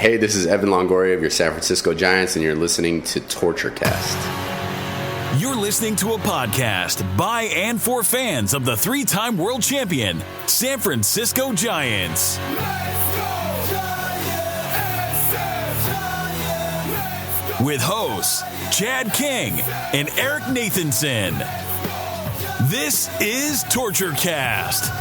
Hey, this is Evan Longoria of your San Francisco Giants, and you're listening to Torture Cast. You're listening to a podcast by and for fans of the three-time world champion, San Francisco Giants. With hosts Chad King and Eric Nathanson. This is Torture Cast.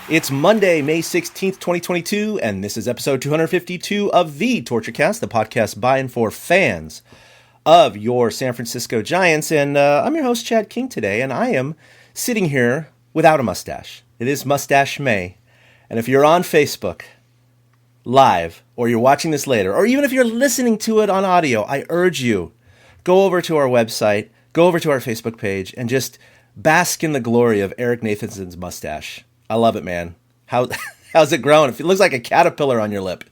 It's Monday, May 16th, 2022, and this is episode 252 of the Torture Cast, the podcast by and for fans of your San Francisco Giants. And I'm your host, Chad King, today, and I am sitting here without a mustache. It is Mustache May. And if you're on Facebook live, or you're watching this later, or even if you're listening to it on audio, I urge you, go over to our website, go over to our Facebook page, and just bask in the glory of Eric Nathanson's mustache. I love it, man. How's it growing? It looks like a caterpillar on your lip.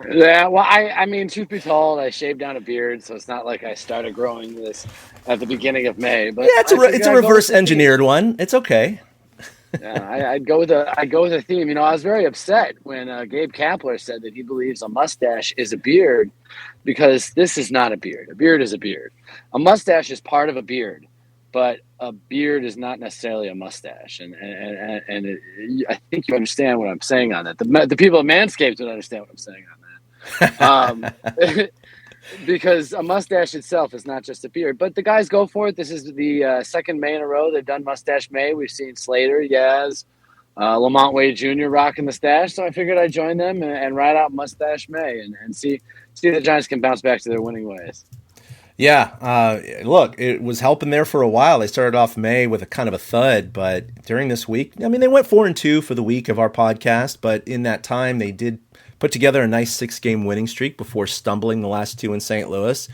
Yeah, well, I mean, truth be told, I shaved down a beard, so it's not like I started growing this at the beginning of May. But yeah, it's a reverse engineered one. It's okay. Yeah, I'd go with the theme. You know, I was very upset when Gabe Kapler said that he believes a mustache is a beard, because this is not a beard. A beard is a beard. A mustache is part of a beard, but a beard is not necessarily a mustache, and I think you understand what I'm saying on that. The people at Manscaped would understand what I'm saying on that, because a mustache itself is not just a beard. But the guys go for it. This is the second May in a row they've done Mustache May. We've seen Slater, Yaz, Lamont Wade Jr. rocking the stash, so I figured I'd join them and ride out Mustache May and see if the Giants can bounce back to their winning ways. Yeah, look, it was helping there for a while. They started off May with a kind of a thud, but during this week, I mean, they went 4-2 for the week of our podcast, but in that time, they did put together a nice 6-game winning streak before stumbling the last 2 in St. Louis.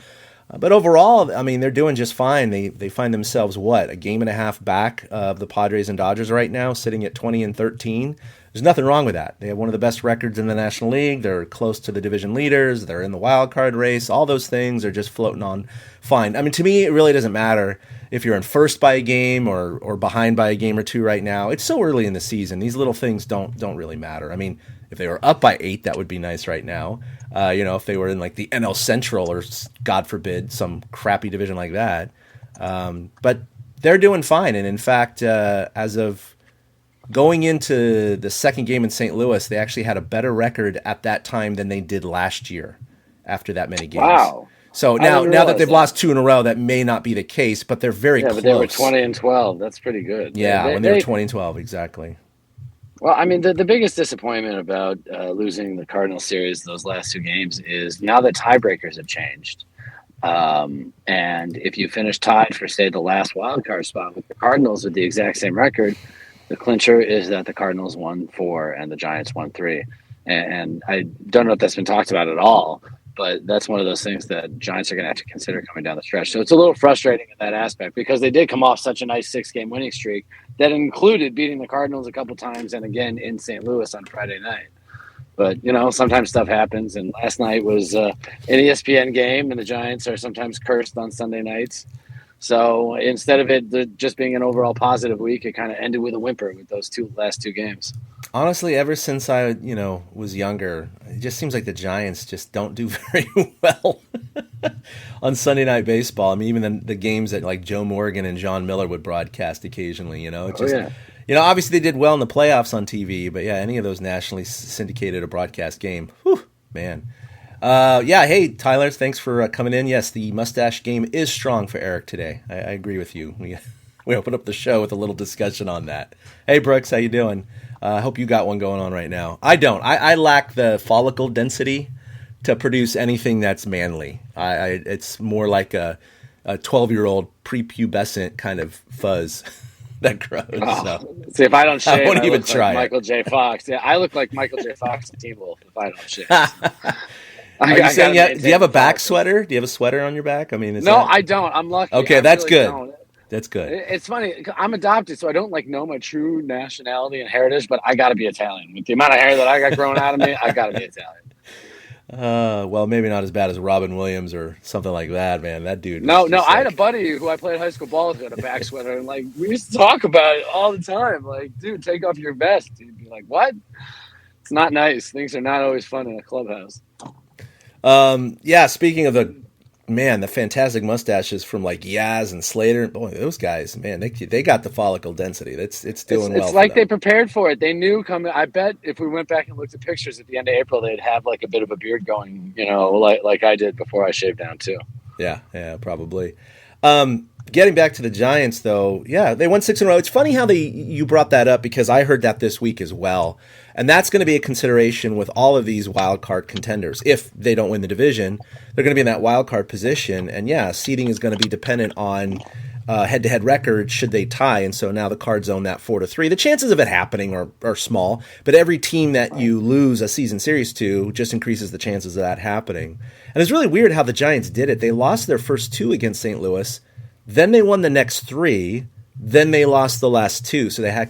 But overall, I mean, they're doing just fine. They find themselves, a game and a half back of the Padres and Dodgers right now, sitting at 20-13. There's nothing wrong with that. They have one of the best records in the National League. They're close to the division leaders. They're in the wild card race. All those things are just floating on fine. I mean, to me, it really doesn't matter if you're in first by a game or behind by a game or two right now. It's so early in the season. These little things don't really matter. I mean, if they were up by 8, that would be nice right now. If they were in like the NL Central or, God forbid, some crappy division like that. But they're doing fine. And in fact, as of going into the second game in St. Louis, they actually had a better record at that time than they did last year after that many games. Wow. So now that they've lost 2 in a row, that may not be the case, but they're very close. But they were 20-12. That's pretty good. Yeah, when they were 20-12, exactly. Well, I mean, the biggest disappointment about losing the Cardinals series those last 2 games is now the tiebreakers have changed. And if you finish tied for, say, the last wild card spot with the Cardinals with the exact same record, the clincher is that the Cardinals won 4 and the Giants won 3. And I don't know if that's been talked about at all, but that's one of those things that Giants are going to have to consider coming down the stretch. So it's a little frustrating in that aspect because they did come off such a nice 6-game winning streak that included beating the Cardinals a couple times and again in St. Louis on Friday night. But, sometimes stuff happens. And last night was an ESPN game, and the Giants are sometimes cursed on Sunday nights. So instead of it just being an overall positive week, it kind of ended with a whimper with those last two games. Honestly, ever since I, was younger, it just seems like the Giants just don't do very well on Sunday Night Baseball. I mean, even the games that like Joe Morgan and John Miller would broadcast occasionally, obviously they did well in the playoffs on TV, but yeah, any of those nationally syndicated or broadcast game, man. Hey, Tyler, thanks for coming in. Yes, the mustache game is strong for Eric today. I agree with you. We opened up the show with a little discussion on that. Hey, Brooks, how you doing? I hope you got one going on right now. I don't. I lack the follicle density to produce anything that's manly. It's more like a 12-year-old prepubescent kind of fuzz that grows. So. See, if I don't shave, I won't even look try like Michael J. Fox. Yeah, I look like Michael J. Fox and Teen Wolf if I don't shave. Are you saying do you have a back sweater? Do you have a sweater on your back? I mean, I don't. I'm lucky. Okay, that's good. That's good. It's funny. I'm adopted, so I don't know my true nationality and heritage, but I got to be Italian. With the amount of hair that I got growing out of me, I got to be Italian. Well, maybe not as bad as Robin Williams or something like that, man. That dude. No. I had a buddy who I played high school ball with who had a back sweater, and we used to talk about it all the time. Dude, take off your vest. He'd be like, "What?" It's not nice. Things are not always fun in a clubhouse. Yeah. Speaking of the fantastic mustaches from Yaz and Slater. Boy, those guys, man, they got the follicle density. It's doing well. It's like they prepared for it. They knew coming. I bet if we went back and looked at pictures at the end of April, they'd have a bit of a beard going, like I did before I shaved down too. Yeah, probably. Getting back to the Giants, though, yeah, they won 6 in a row. It's funny how you brought that up because I heard that this week as well. And that's going to be a consideration with all of these wild card contenders. If they don't win the division, they're going to be in that wild card position. And yeah, seeding is going to be dependent on head-to-head record should they tie. And so now the Cards own that 4-3. The chances of it happening are small, but every team that you lose a season series to just increases the chances of that happening. And it's really weird how the Giants did it. They lost their first 2 against St. Louis. Then they won the next 3. Then they lost the last 2. So they had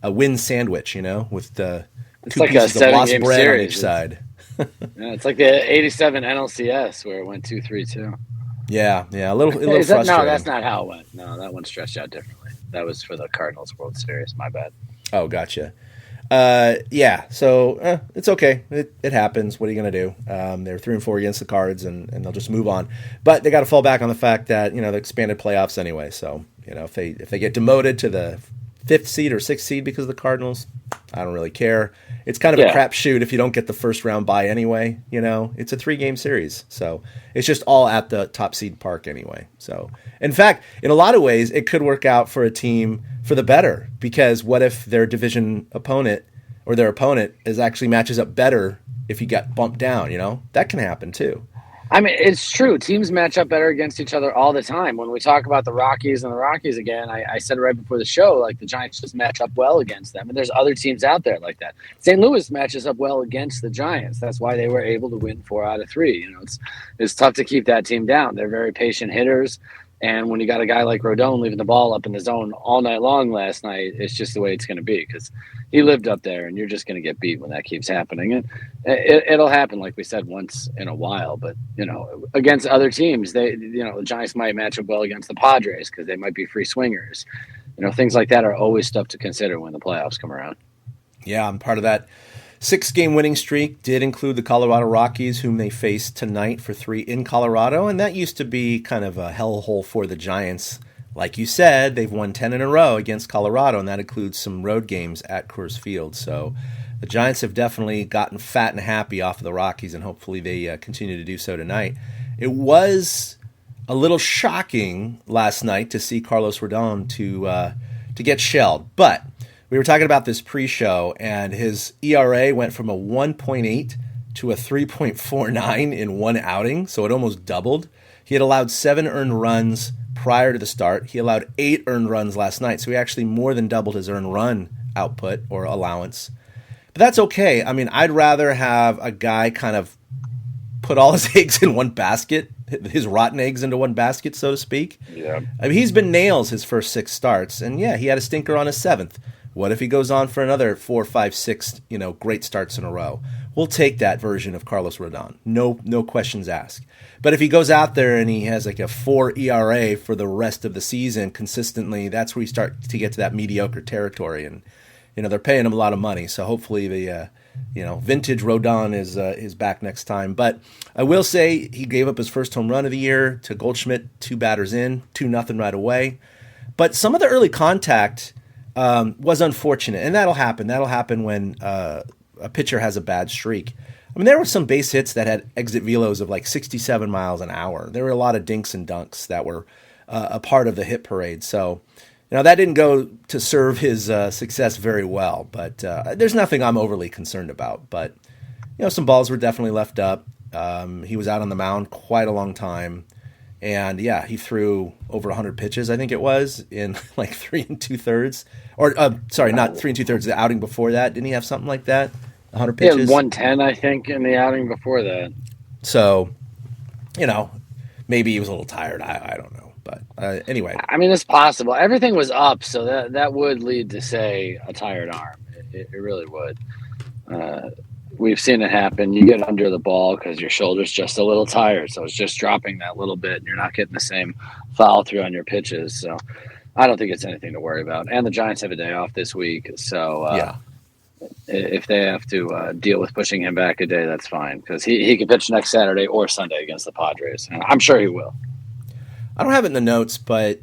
a win sandwich, with the it's 2 pieces of lost bread series. on each side. Yeah, it's like the '87 NLCS where it went 2-3-2. Yeah, a little frustrating. No, that's not how it went. No, that one stretched out differently. That was for the Cardinals World Series. My bad. Oh, gotcha. Yeah, so it's okay. It happens. What are you going to do? They're 3-4 against the Cards, and they'll just move on. But they got to fall back on the fact that the expanded playoffs anyway. So if they get demoted to the 5th seed or 6th seed because of the Cardinals, I don't really care. It's kind of a crapshoot if you don't get the first round bye anyway. It's a 3-game series, so it's just all at the top seed park anyway. So, in fact, in a lot of ways, it could work out for a team for the better, because what if their division opponent or their opponent actually matches up better if you got bumped down? That can happen too. I mean, it's true. Teams match up better against each other all the time. When we talk about the Rockies again, I said it right before the show, the Giants just match up well against them. And there's other teams out there like that. St. Louis matches up well against the Giants. That's why they were able to win 4 out of 3. It's tough to keep that team down. They're very patient hitters. And when you got a guy like Rodon leaving the ball up in the zone all night long last night, it's just the way it's going to be, because he lived up there, and you're just going to get beat when that keeps happening. And it'll happen, like we said, once in a while. But against other teams, the Giants might match up well against the Padres because they might be free swingers. Things like that are always stuff to consider when the playoffs come around. Yeah, I'm part of that 6-game winning streak did include the Colorado Rockies, whom they face tonight for 3 in Colorado, and that used to be kind of a hellhole for the Giants. Like you said, they've won 10 in a row against Colorado, and that includes some road games at Coors Field. So the Giants have definitely gotten fat and happy off of the Rockies, and hopefully they continue to do so tonight. It was a little shocking last night to see Carlos Rodon to get shelled, but we were talking about this pre-show, and his ERA went from a 1.8 to a 3.49 in one outing, so it almost doubled. He had allowed 7 earned runs prior to the start. He allowed 8 earned runs last night, so he actually more than doubled his earned run output or allowance. But that's okay. I mean, I'd rather have a guy kind of put all his eggs in one basket, his rotten eggs into one basket, so to speak. Yeah. I mean, he's been nails his first 6 starts, and yeah, he had a stinker on his 7th. What if he goes on for another 4, 5, 6, great starts in a row? We'll take that version of Carlos Rodon. No questions asked. But if he goes out there and he has a 4 ERA for the rest of the season consistently, that's where you start to get to that mediocre territory. And they're paying him a lot of money, so hopefully the vintage Rodon is back next time. But I will say he gave up his first home run of the year to Goldschmidt, 2 batters in, 2-0 right away. But some of the early contact was unfortunate, and that'll happen. That'll happen when a pitcher has a bad streak. I mean, there were some base hits that had exit velos of 67 miles an hour. There were a lot of dinks and dunks that were a part of the hit parade. So, that didn't go to serve his success very well. But there's nothing I'm overly concerned about. But, some balls were definitely left up. He was out on the mound quite a long time. And, yeah, he threw over 100 pitches, I think it was, in 3 2/3. Or, sorry, not 3 2/3, the outing before that. Didn't he have something like that? 100 pitches? Yeah, 110, I think, in the outing before that. So, maybe he was a little tired. I don't know. But anyway. I mean, it's possible. Everything was up, so that would lead to, say, a tired arm. It really would. We've seen it happen. You get under the ball because your shoulder's just a little tired, so it's just dropping that little bit, and you're not getting the same follow through on your pitches. So I don't think it's anything to worry about. And the Giants have a day off this week, so if they have to deal with pushing him back a day, that's fine, because he can pitch next Saturday or Sunday against the Padres. And I'm sure he will. I don't have it in the notes, but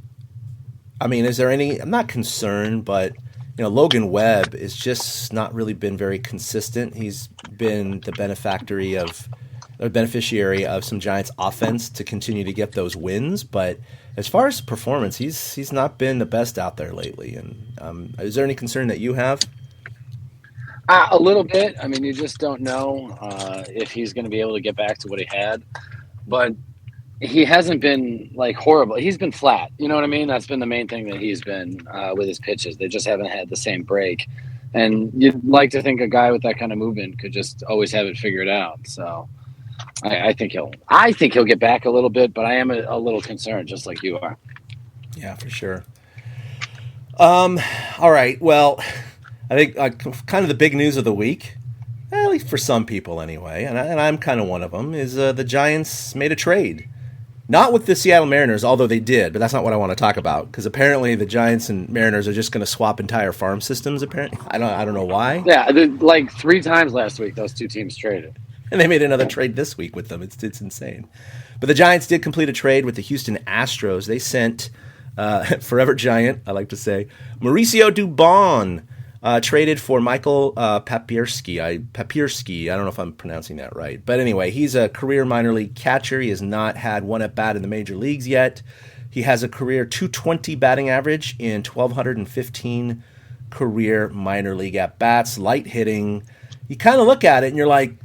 I mean, is there any? I'm not concerned, but Logan Webb has just not really been very consistent. He's been the beneficiary of some Giants offense to continue to get those wins, but as far as performance, he's not been the best out there lately. And is there any concern that you have? A little bit. I mean, you just don't know if he's going to be able to get back to what he had, but he hasn't been like horrible. He's been flat. You know what I mean? That's been the main thing that he's been with his pitches. They just haven't had the same break. And you'd like to think a guy with that kind of movement could just always have it figured out. So I think he'll get back a little bit, but I am a little concerned, just like you are. Yeah, for sure. All right. Well, I think kind of the big news of the week, at least for some people anyway, and I'm kind of one of them, is the Giants made a trade. Not with the Seattle Mariners, although they did, but that's not what I want to talk about, because apparently the Giants and Mariners are just going to swap entire farm systems, apparently. I don't know why. Yeah, like 3 times last week those two teams traded. And they made another trade this week with them. It's insane. But the Giants did complete a trade with the Houston Astros. They sent forever Giant, I like to say, Mauricio Dubon, traded for Michael Papierski. I don't know if I'm pronouncing that right. But anyway, he's a career minor league catcher. He has not had one at-bat in the major leagues yet. He has a career .220 batting average in 1,215 career minor league at-bats, light hitting. You kind of look at it and you're like,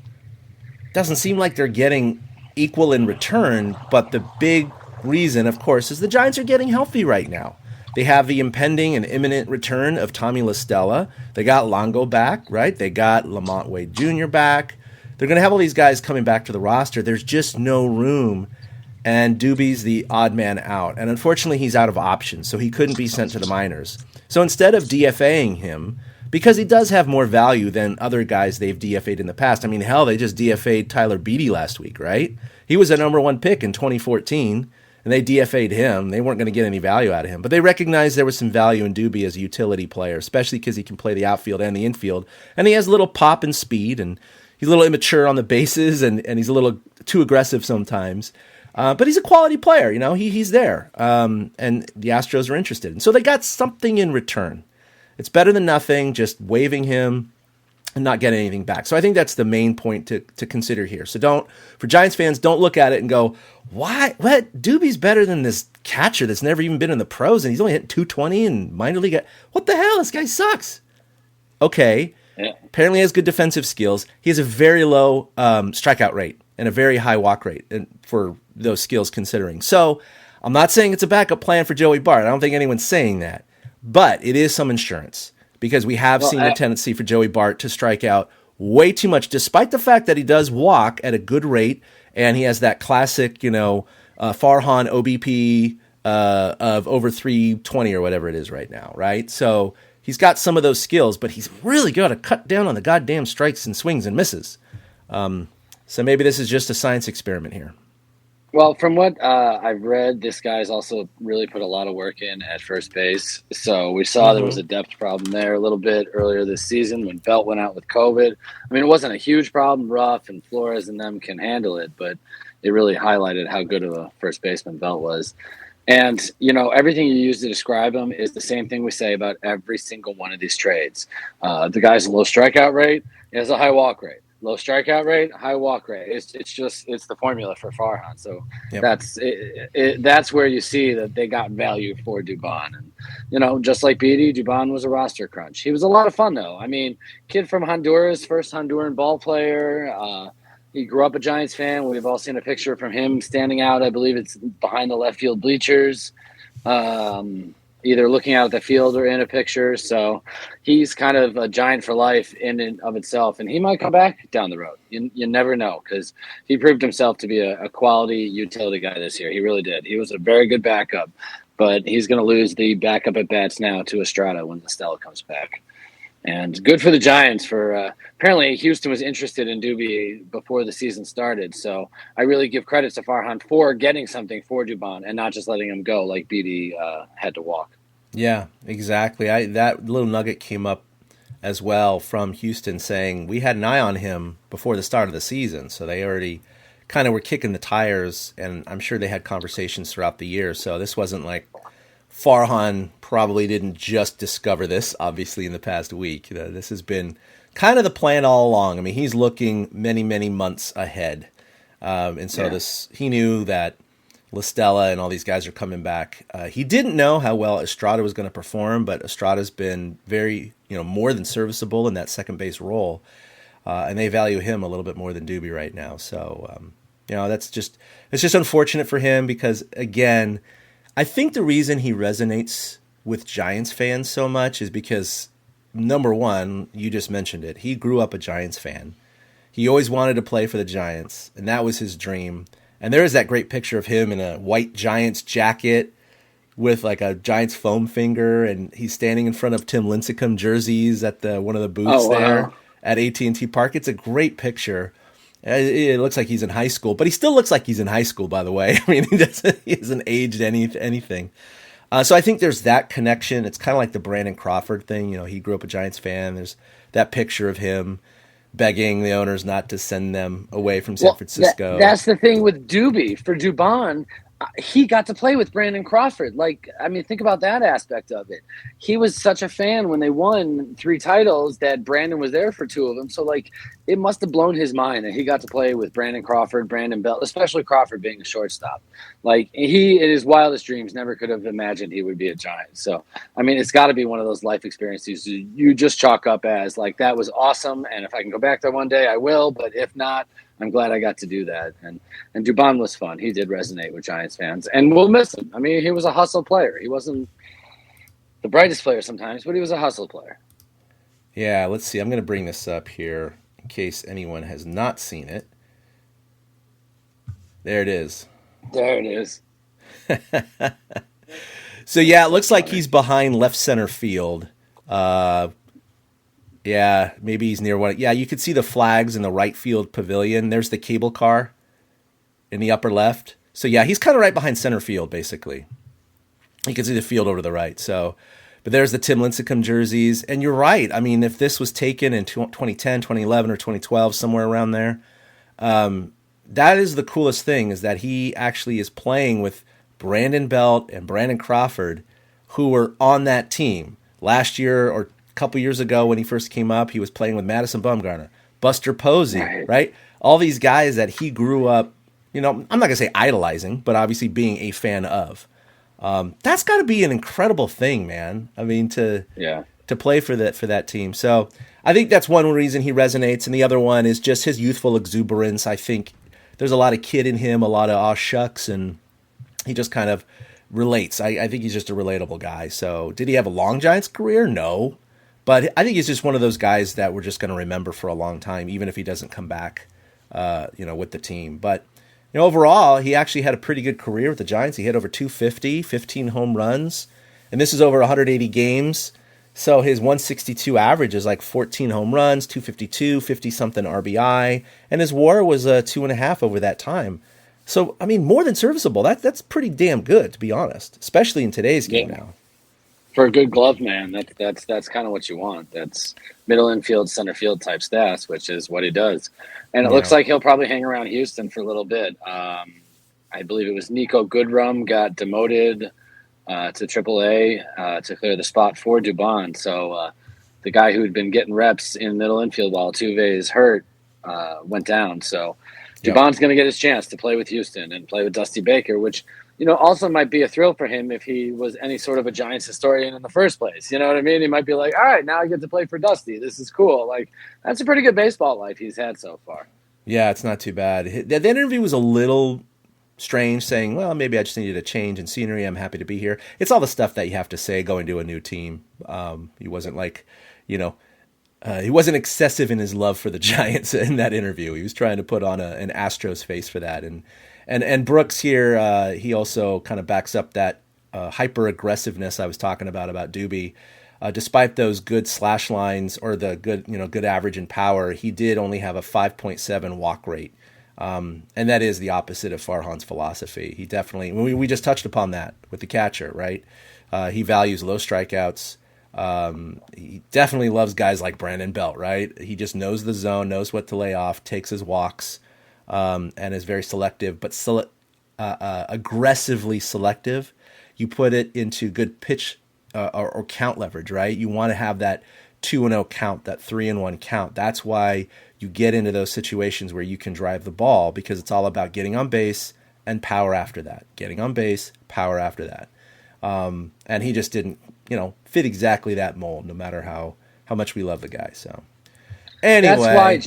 doesn't seem like they're getting equal in return. But the big reason, of course, is the Giants are getting healthy right now. They have the impending and imminent return of Tommy La Stella. They got Longo back, right? They got Lamont Wade Jr. back. They're going to have all these guys coming back to the roster. There's just no room, and Doobie's the odd man out. And unfortunately, he's out of options, so he couldn't be sent to the minors. So instead of DFAing him, because he does have more value than other guys they've DFA'd in the past. I mean, hell, they just DFA'd Tyler Beede last week, right? He was a number 1 pick in 2014. And they DFA'd him. They weren't going to get any value out of him. But they recognized there was some value in Doobie as a utility player, especially because he can play the outfield and the infield. And he has a little pop and speed, and he's a little immature on the bases, and he's a little too aggressive sometimes. But he's a quality player, he's there. And the Astros are interested. And so they got something in return. It's better than nothing, just waiving him and not getting anything back. So I think that's the main point to consider here. So for Giants fans, don't look at it and go, why? What? Doobie's better than this catcher that's never even been in the pros, and he's only hit .220 in minor league. What the hell? This guy sucks. Okay. Yeah. Apparently he has good defensive skills. He has a very low strikeout rate and a very high walk rate for those skills considering. So I'm not saying it's a backup plan for Joey Bart. I don't think anyone's saying that. But it is some insurance, because we have seen the tendency for Joey Bart to strike out way too much, despite the fact that he does walk at a good rate, and he has that classic, Farhan OBP of over 320 or whatever it is right now, right? So he's got some of those skills, but he's really got to cut down on the goddamn strikes and swings and misses. So maybe this is just a science experiment here. Well, from what I've read, this guy's also really put a lot of work in at first base. So we saw there was a depth problem there a little bit earlier this season when Belt went out with COVID. I mean, it wasn't a huge problem. Ruff and Flores and them can handle it, but it really highlighted how good of a first baseman Belt was. And, everything you use to describe him is the same thing we say about every single one of these trades. The guy's a low strikeout rate, he has a high walk rate. Low strikeout rate, high walk rate. It's the formula for Farhan. So that's where you see that they got value for Dubon. And, just like Beede, Dubon was a roster crunch. He was a lot of fun, though. I mean, kid from Honduras, first Honduran ball player. He grew up a Giants fan. We've all seen a picture from him standing out. I believe it's behind the left field bleachers. either looking out at the field or in a picture. So he's kind of a Giant for life in and of itself, and he might come back down the road. You never know, because he proved himself to be a quality utility guy this year. He really did. He was a very good backup, but he's going to lose the backup at bats now to Estrada when Stella comes back. And good for the Giants for apparently Houston was interested in Doobie before the season started. So I really give credit to Farhan for getting something for Dubon and not just letting him go like Beatty had to walk. Yeah, exactly. That little nugget came up as well from Houston saying we had an eye on him before the start of the season. So they already kind of were kicking the tires, and I'm sure they had conversations throughout the year. So this wasn't like Farhan probably didn't just discover this, obviously, in the past week. This has been kind of the plan all along. I mean, he's looking many, many months ahead. And so he knew that La Stella and all these guys are coming back. He didn't know how well Estrada was going to perform, but Estrada's been very, more than serviceable in that second base role. And they value him a little bit more than Doobie right now. So, it's just unfortunate for him because, again, I think the reason he resonates with Giants fans so much is because, number one, you just mentioned it. He grew up a Giants fan. He always wanted to play for the Giants, and that was his dream. And there is that great picture of him in a white Giants jacket with like a Giants foam finger, and he's standing in front of Tim Lincecum jerseys at one of the booths there at AT&T Park. It's a great picture. It looks like he's in high school, but he still looks like he's in high school, by the way. I mean, he hasn't aged anything. So I think there's that connection. It's kind of like the Brandon Crawford thing. He grew up a Giants fan. There's that picture of him begging the owners not to send them away from San Francisco. That's the thing with Doobie. For Dubon, he got to play with Brandon Crawford. Think about that aspect of it. He was such a fan when they won 3 titles that Brandon was there for 2 of them. So, it must have blown his mind that he got to play with Brandon Crawford, Brandon Belt, especially Crawford being a shortstop. He, in his wildest dreams, never could have imagined he would be a Giant. So, it's got to be one of those life experiences you just chalk up as, that was awesome, and if I can go back there one day, I will, but if not, I'm glad I got to do that. And Dubon was fun. He did resonate with Giants fans. And we'll miss him. He was a hustle player. He wasn't the brightest player sometimes, but he was a hustle player. Yeah, let's see. I'm going to bring this up here in case anyone has not seen it. There it is. There it is. So, yeah, it looks like he's behind left center field. Yeah, maybe he's near one. Yeah, you could see the flags in the right field pavilion. There's the cable car in the upper left. So, yeah, he's kind of right behind center field, basically. You can see the field over to the right. So, but there's the Tim Lincecum jerseys. And you're right. If this was taken in 2010, 2011, or 2012, somewhere around there, that is the coolest thing, is that he actually is playing with Brandon Belt and Brandon Crawford, who were on that team last year or couple years ago when he first came up. He was playing with Madison Bumgarner, Buster Posey, right? All these guys that he grew up, I'm not going to say idolizing, but obviously being a fan of. That's got to be an incredible thing, man. To play for that team. So I think that's one reason he resonates, and the other one is just his youthful exuberance. I think there's a lot of kid in him, a lot of aw shucks, and he just kind of relates. I think he's just a relatable guy. So did he have a long Giants career? No. But I think he's just one of those guys that we're just going to remember for a long time, even if he doesn't come back, with the team. But overall, he actually had a pretty good career with the Giants. He hit over 250, 15 home runs, and this is over 180 games. So his 162 average is like 14 home runs, 252, 50-something RBI, and his WAR was 2.5 over that time. So more than serviceable. That's pretty damn good, to be honest, especially in today's game now. For a good glove man, that's kind of what you want. That's middle infield, center field type stats, which is what he does. And it looks like he'll probably hang around Houston for a little bit. I believe it was Nico Goodrum got demoted to AAA to clear the spot for Dubon. So the guy who had been getting reps in middle infield while Tuve is hurt went down. So Dubon's going to get his chance to play with Houston and play with Dusty Baker, which – also might be a thrill for him if he was any sort of a Giants historian in the first place. You know what I mean? He might be like, all right, now I get to play for Dusty. This is cool. That's a pretty good baseball life he's had so far. Yeah, it's not too bad. That interview was a little strange, saying, well, maybe I just needed a change in scenery. I'm happy to be here. It's all the stuff that you have to say going to a new team. He wasn't like, he wasn't excessive in his love for the Giants in that interview. He was trying to put on an Astros face for that. And Brooks here, he also kind of backs up that hyper aggressiveness I was talking about Doobie. Despite those good slash lines or the good average in power, he did only have a 5.7 walk rate. And that is the opposite of Farhan's philosophy. He definitely, we just touched upon that with the catcher, right? He values low strikeouts. He definitely loves guys like Brandon Belt, right? He just knows the zone, knows what to lay off, takes his walks, and is very selective, but aggressively selective. You put it into good pitch or count leverage, right? You want to have that 2-0 count, that 3-1 count. That's why you get into those situations where you can drive the ball, because it's all about getting on base and power after that. Getting on base, power after that. And he just didn't, fit exactly that mold, no matter how much we love the guy. So anyway,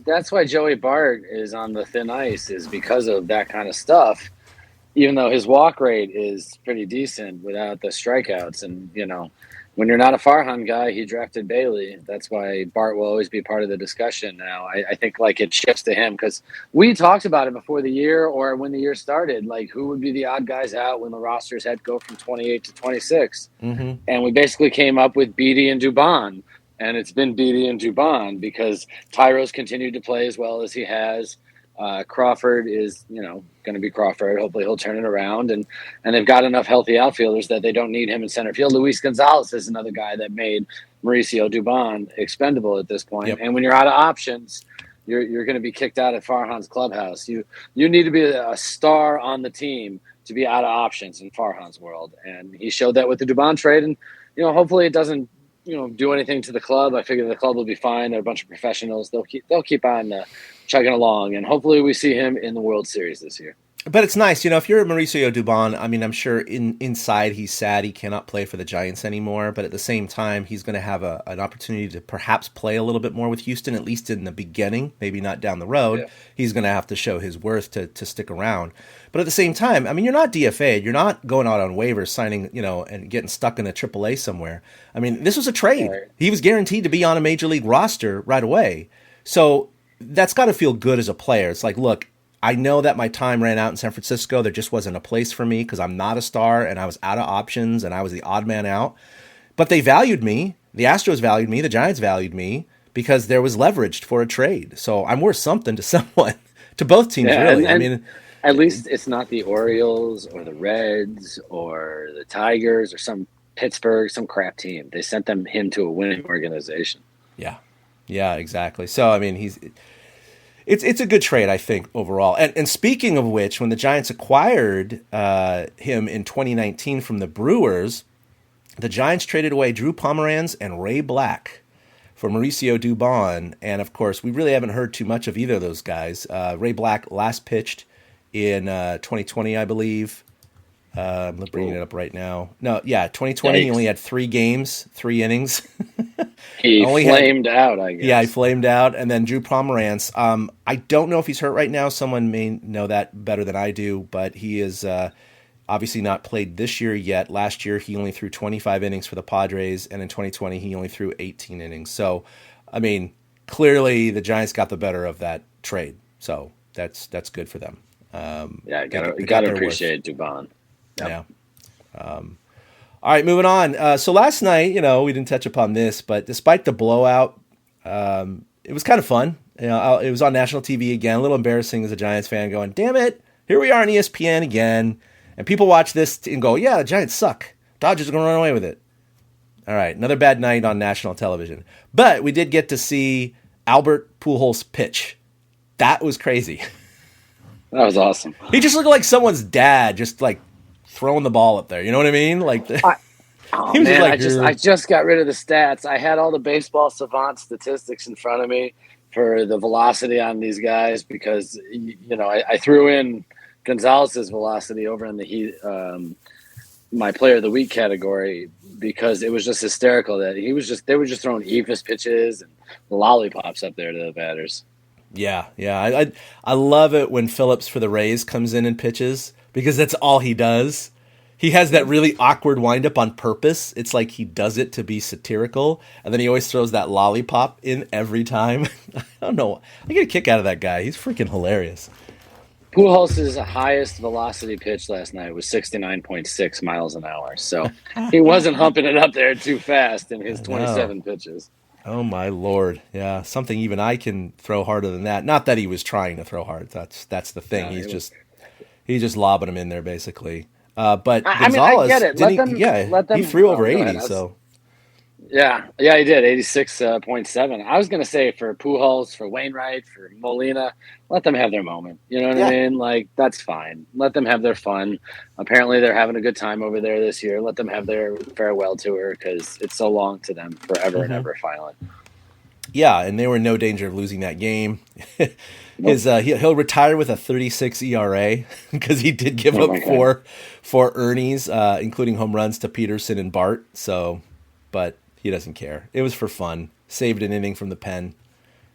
that's why Joey Bart is on the thin ice, is because of that kind of stuff. Even though his walk rate is pretty decent without the strikeouts, and when you're not a Farhan guy, he drafted Bailey. That's why Bart will always be part of the discussion now. I think it shifts to him, because we talked about it before the year, or when the year started, who would be the odd guys out when the rosters had to go from 28 to 26. Mm-hmm. And we basically came up with Beatty and Dubon, and it's been Beatty and Dubon because Tyro's continued to play as well as he has. Crawford is, going to be Crawford. Hopefully he'll turn it around. And they've got enough healthy outfielders that they don't need him in center field. Luis Gonzalez is another guy that made Mauricio Dubon expendable at this point. Yep. And when you're out of options, you're going to be kicked out at Farhan's clubhouse. You need to be a star on the team to be out of options in Farhan's world. And he showed that with the Dubon trade. And, hopefully it doesn't, do anything to the club. I figure the club will be fine. They're a bunch of professionals. They'll keep on chugging along, and hopefully we see him in the World Series this year. But it's nice, if you're Mauricio Dubon, I'm sure inside he's sad he cannot play for the Giants anymore, but at the same time, he's going to have an opportunity to perhaps play a little bit more with Houston, at least in the beginning, maybe not down the road. Yeah. He's going to have to show his worth to stick around. But at the same time, you're not DFA'd. You're not going out on waivers, signing, and getting stuck in a AAA somewhere. This was a trade. Right. He was guaranteed to be on a major league roster right away. So that's got to feel good as a player. It's like, look, I know that my time ran out in San Francisco. There just wasn't a place for me because I'm not a star and I was out of options and I was the odd man out. But they valued me. The Astros valued me. The Giants valued me because there was leverage for a trade. So I'm worth something to someone, to both teams, really. And at least it's not the Orioles or the Reds or the Tigers or some Pittsburgh, some crap team. They sent him to a winning organization. Yeah, exactly. So, It's a good trade, I think, overall. And speaking of which, when the Giants acquired him in 2019 from the Brewers, the Giants traded away Drew Pomeranz and Ray Black for Mauricio Dubon. And, of course, we really haven't heard too much of either of those guys. Ray Black last pitched in 2020, I believe. I'm bringing it up right now. 2020, He only had 3 games, 3 innings. He flamed out, I guess. Yeah, he flamed out. And then Drew Pomeranz. I don't know if he's hurt right now. Someone may know that better than I do, but he is obviously not played this year yet. Last year, he only threw 25 innings for the Padres, and in 2020, he only threw 18 innings. So, clearly the Giants got the better of that trade. So that's good for them. You got to appreciate Dubon. Yep. Yeah. All right, moving on. So last night, we didn't touch upon this, but despite the blowout, it was kind of fun. It was on national TV again. A little embarrassing as a Giants fan, going, "Damn it, here we are on ESPN again." And people watch this and go, "Yeah, the Giants suck. Dodgers are going to run away with it." All right, another bad night on national television. But we did get to see Albert Pujols pitch. That was crazy. That was awesome. He just looked like someone's dad, just throwing the ball up there. You know what I mean? I just got rid of the stats. I had all the baseball savant statistics in front of me for the velocity on these guys because I threw in Gonzalez's velocity over in the my player of the week category because it was just hysterical that they were just throwing eephus pitches and lollipops up there to the batters. Yeah. I love it when Phillips for the Rays comes in and pitches because that's all he does. He has that really awkward windup on purpose. It's like he does it to be satirical, and then he always throws that lollipop in every time. I don't know. I get a kick out of that guy. He's freaking hilarious. Pujols' highest velocity pitch last night was 69.6 miles an hour. So he wasn't humping it up there too fast in his 27 pitches. Oh, my Lord. Yeah, something even I can throw harder than that. Not that he was trying to throw hard. That's the thing. No, he's just lobbing him in there, basically. But I Gonzalez, get it. Let them, he threw over 80, ahead. so. Yeah, he did, 86.7. I was going to say for Pujols, for Wainwright, for Molina, let them have their moment. You know what I mean? Like, that's fine. Let them have their fun. Apparently, they're having a good time over there this year. Let them have their farewell tour because it's so long to them, forever and ever, finally. Yeah, and they were in no danger of losing that game. He'll retire with a 36 ERA because he did give up four Ernies, including home runs to Peterson and Bart. So, but he doesn't care. It was for fun. Saved an inning from the pen.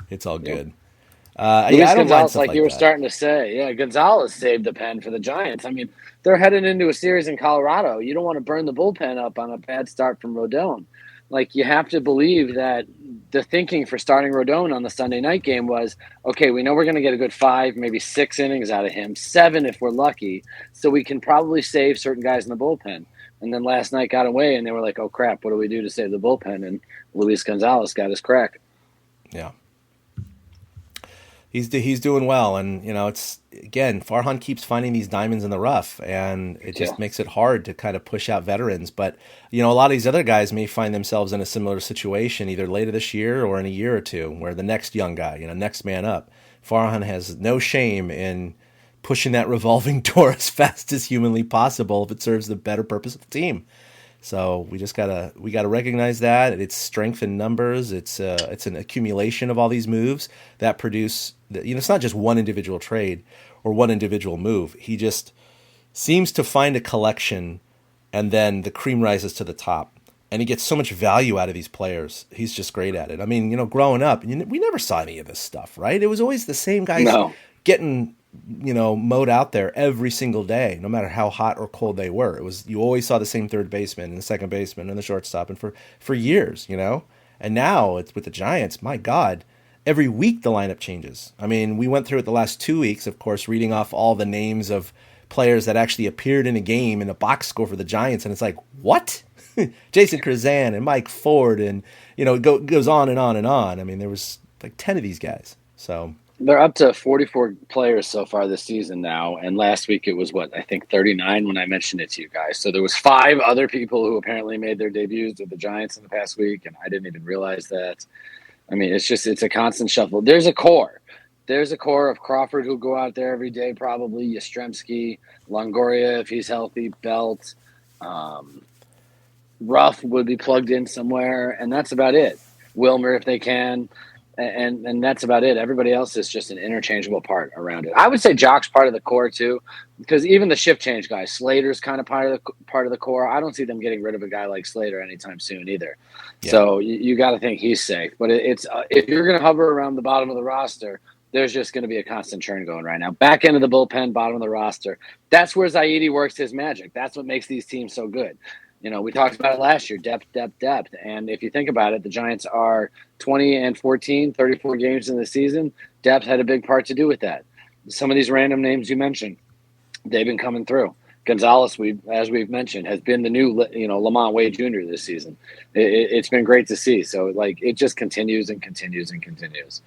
It's all good. Luis Gonzalez, like you were starting to say, Gonzalez saved the pen for the Giants. I mean, they're headed into a series in Colorado. You don't want to burn the bullpen up on a bad start from Rodon. Like, you have to believe that the thinking for starting Rodon on the Sunday night game was, okay, we know we're going to get a good 5, maybe 6 innings out of him, 7 if we're lucky, so we can probably save certain guys in the bullpen. And then last night got away, and they were like, oh, crap, what do we do to save the bullpen? And Luis Gonzalez got his crack. Yeah. He's doing well, and it's again, Farhan keeps finding these diamonds in the rough, and it just makes it hard to kind of push out veterans. But a lot of these other guys may find themselves in a similar situation either later this year or in a year or two, where the next young guy, next man up. Farhan has no shame in pushing that revolving door as fast as humanly possible if it serves the better purpose of the team. So we gotta recognize that it's strength in numbers. It's an accumulation of all these moves that produce. It's not just one individual trade or one individual move. He just seems to find a collection, and then the cream rises to the top, and he gets so much value out of these players. He's just great at it. I mean, growing up, we never saw any of this stuff, right? It was always the same guys getting mowed out there every single day, no matter how hot or cold they were. You always saw the same third baseman and the second baseman and the shortstop, and for years, And now it's with the Giants. My God, every week the lineup changes. I mean, we went through it the last 2 weeks, of course, reading off all the names of players that actually appeared in a game in a box score for the Giants, and it's like, what? Jason Krazan and Mike Ford, and it goes on and on and on. I mean, there was like 10 of these guys. So. They're up to 44 players so far this season now, and last week it was, I think 39 when I mentioned it to you guys. So there was 5 other people who apparently made their debuts with the Giants in the past week, and I didn't even realize that. I mean, it's a constant shuffle. There's a core. There's a core of Crawford who'll go out there every day probably, Yastrzemski, Longoria if he's healthy, Belt, Ruff would be plugged in somewhere, and that's about it. Wilmer if they can. And that's about it. Everybody else is just an interchangeable part around it. I would say Jock's part of the core too, because even the shift change guy, Slater's kind of part of the core. I don't see them getting rid of a guy like Slater anytime soon either. Yeah. So you got to think he's safe. But it's if you're going to hover around the bottom of the roster, there's just going to be a constant churn going right now. Back end of the bullpen, bottom of the roster. That's where Zaidi works his magic. That's what makes these teams so good. We talked about it last year, depth. And if you think about it, the Giants are 20-14, 34 games in the season. Depth had a big part to do with that. Some of these random names you mentioned, they've been coming through. Gonzalez, as we've mentioned, has been the new, Lamont Wade Jr. this season. It's been great to see. So, it just continues and continues and continues.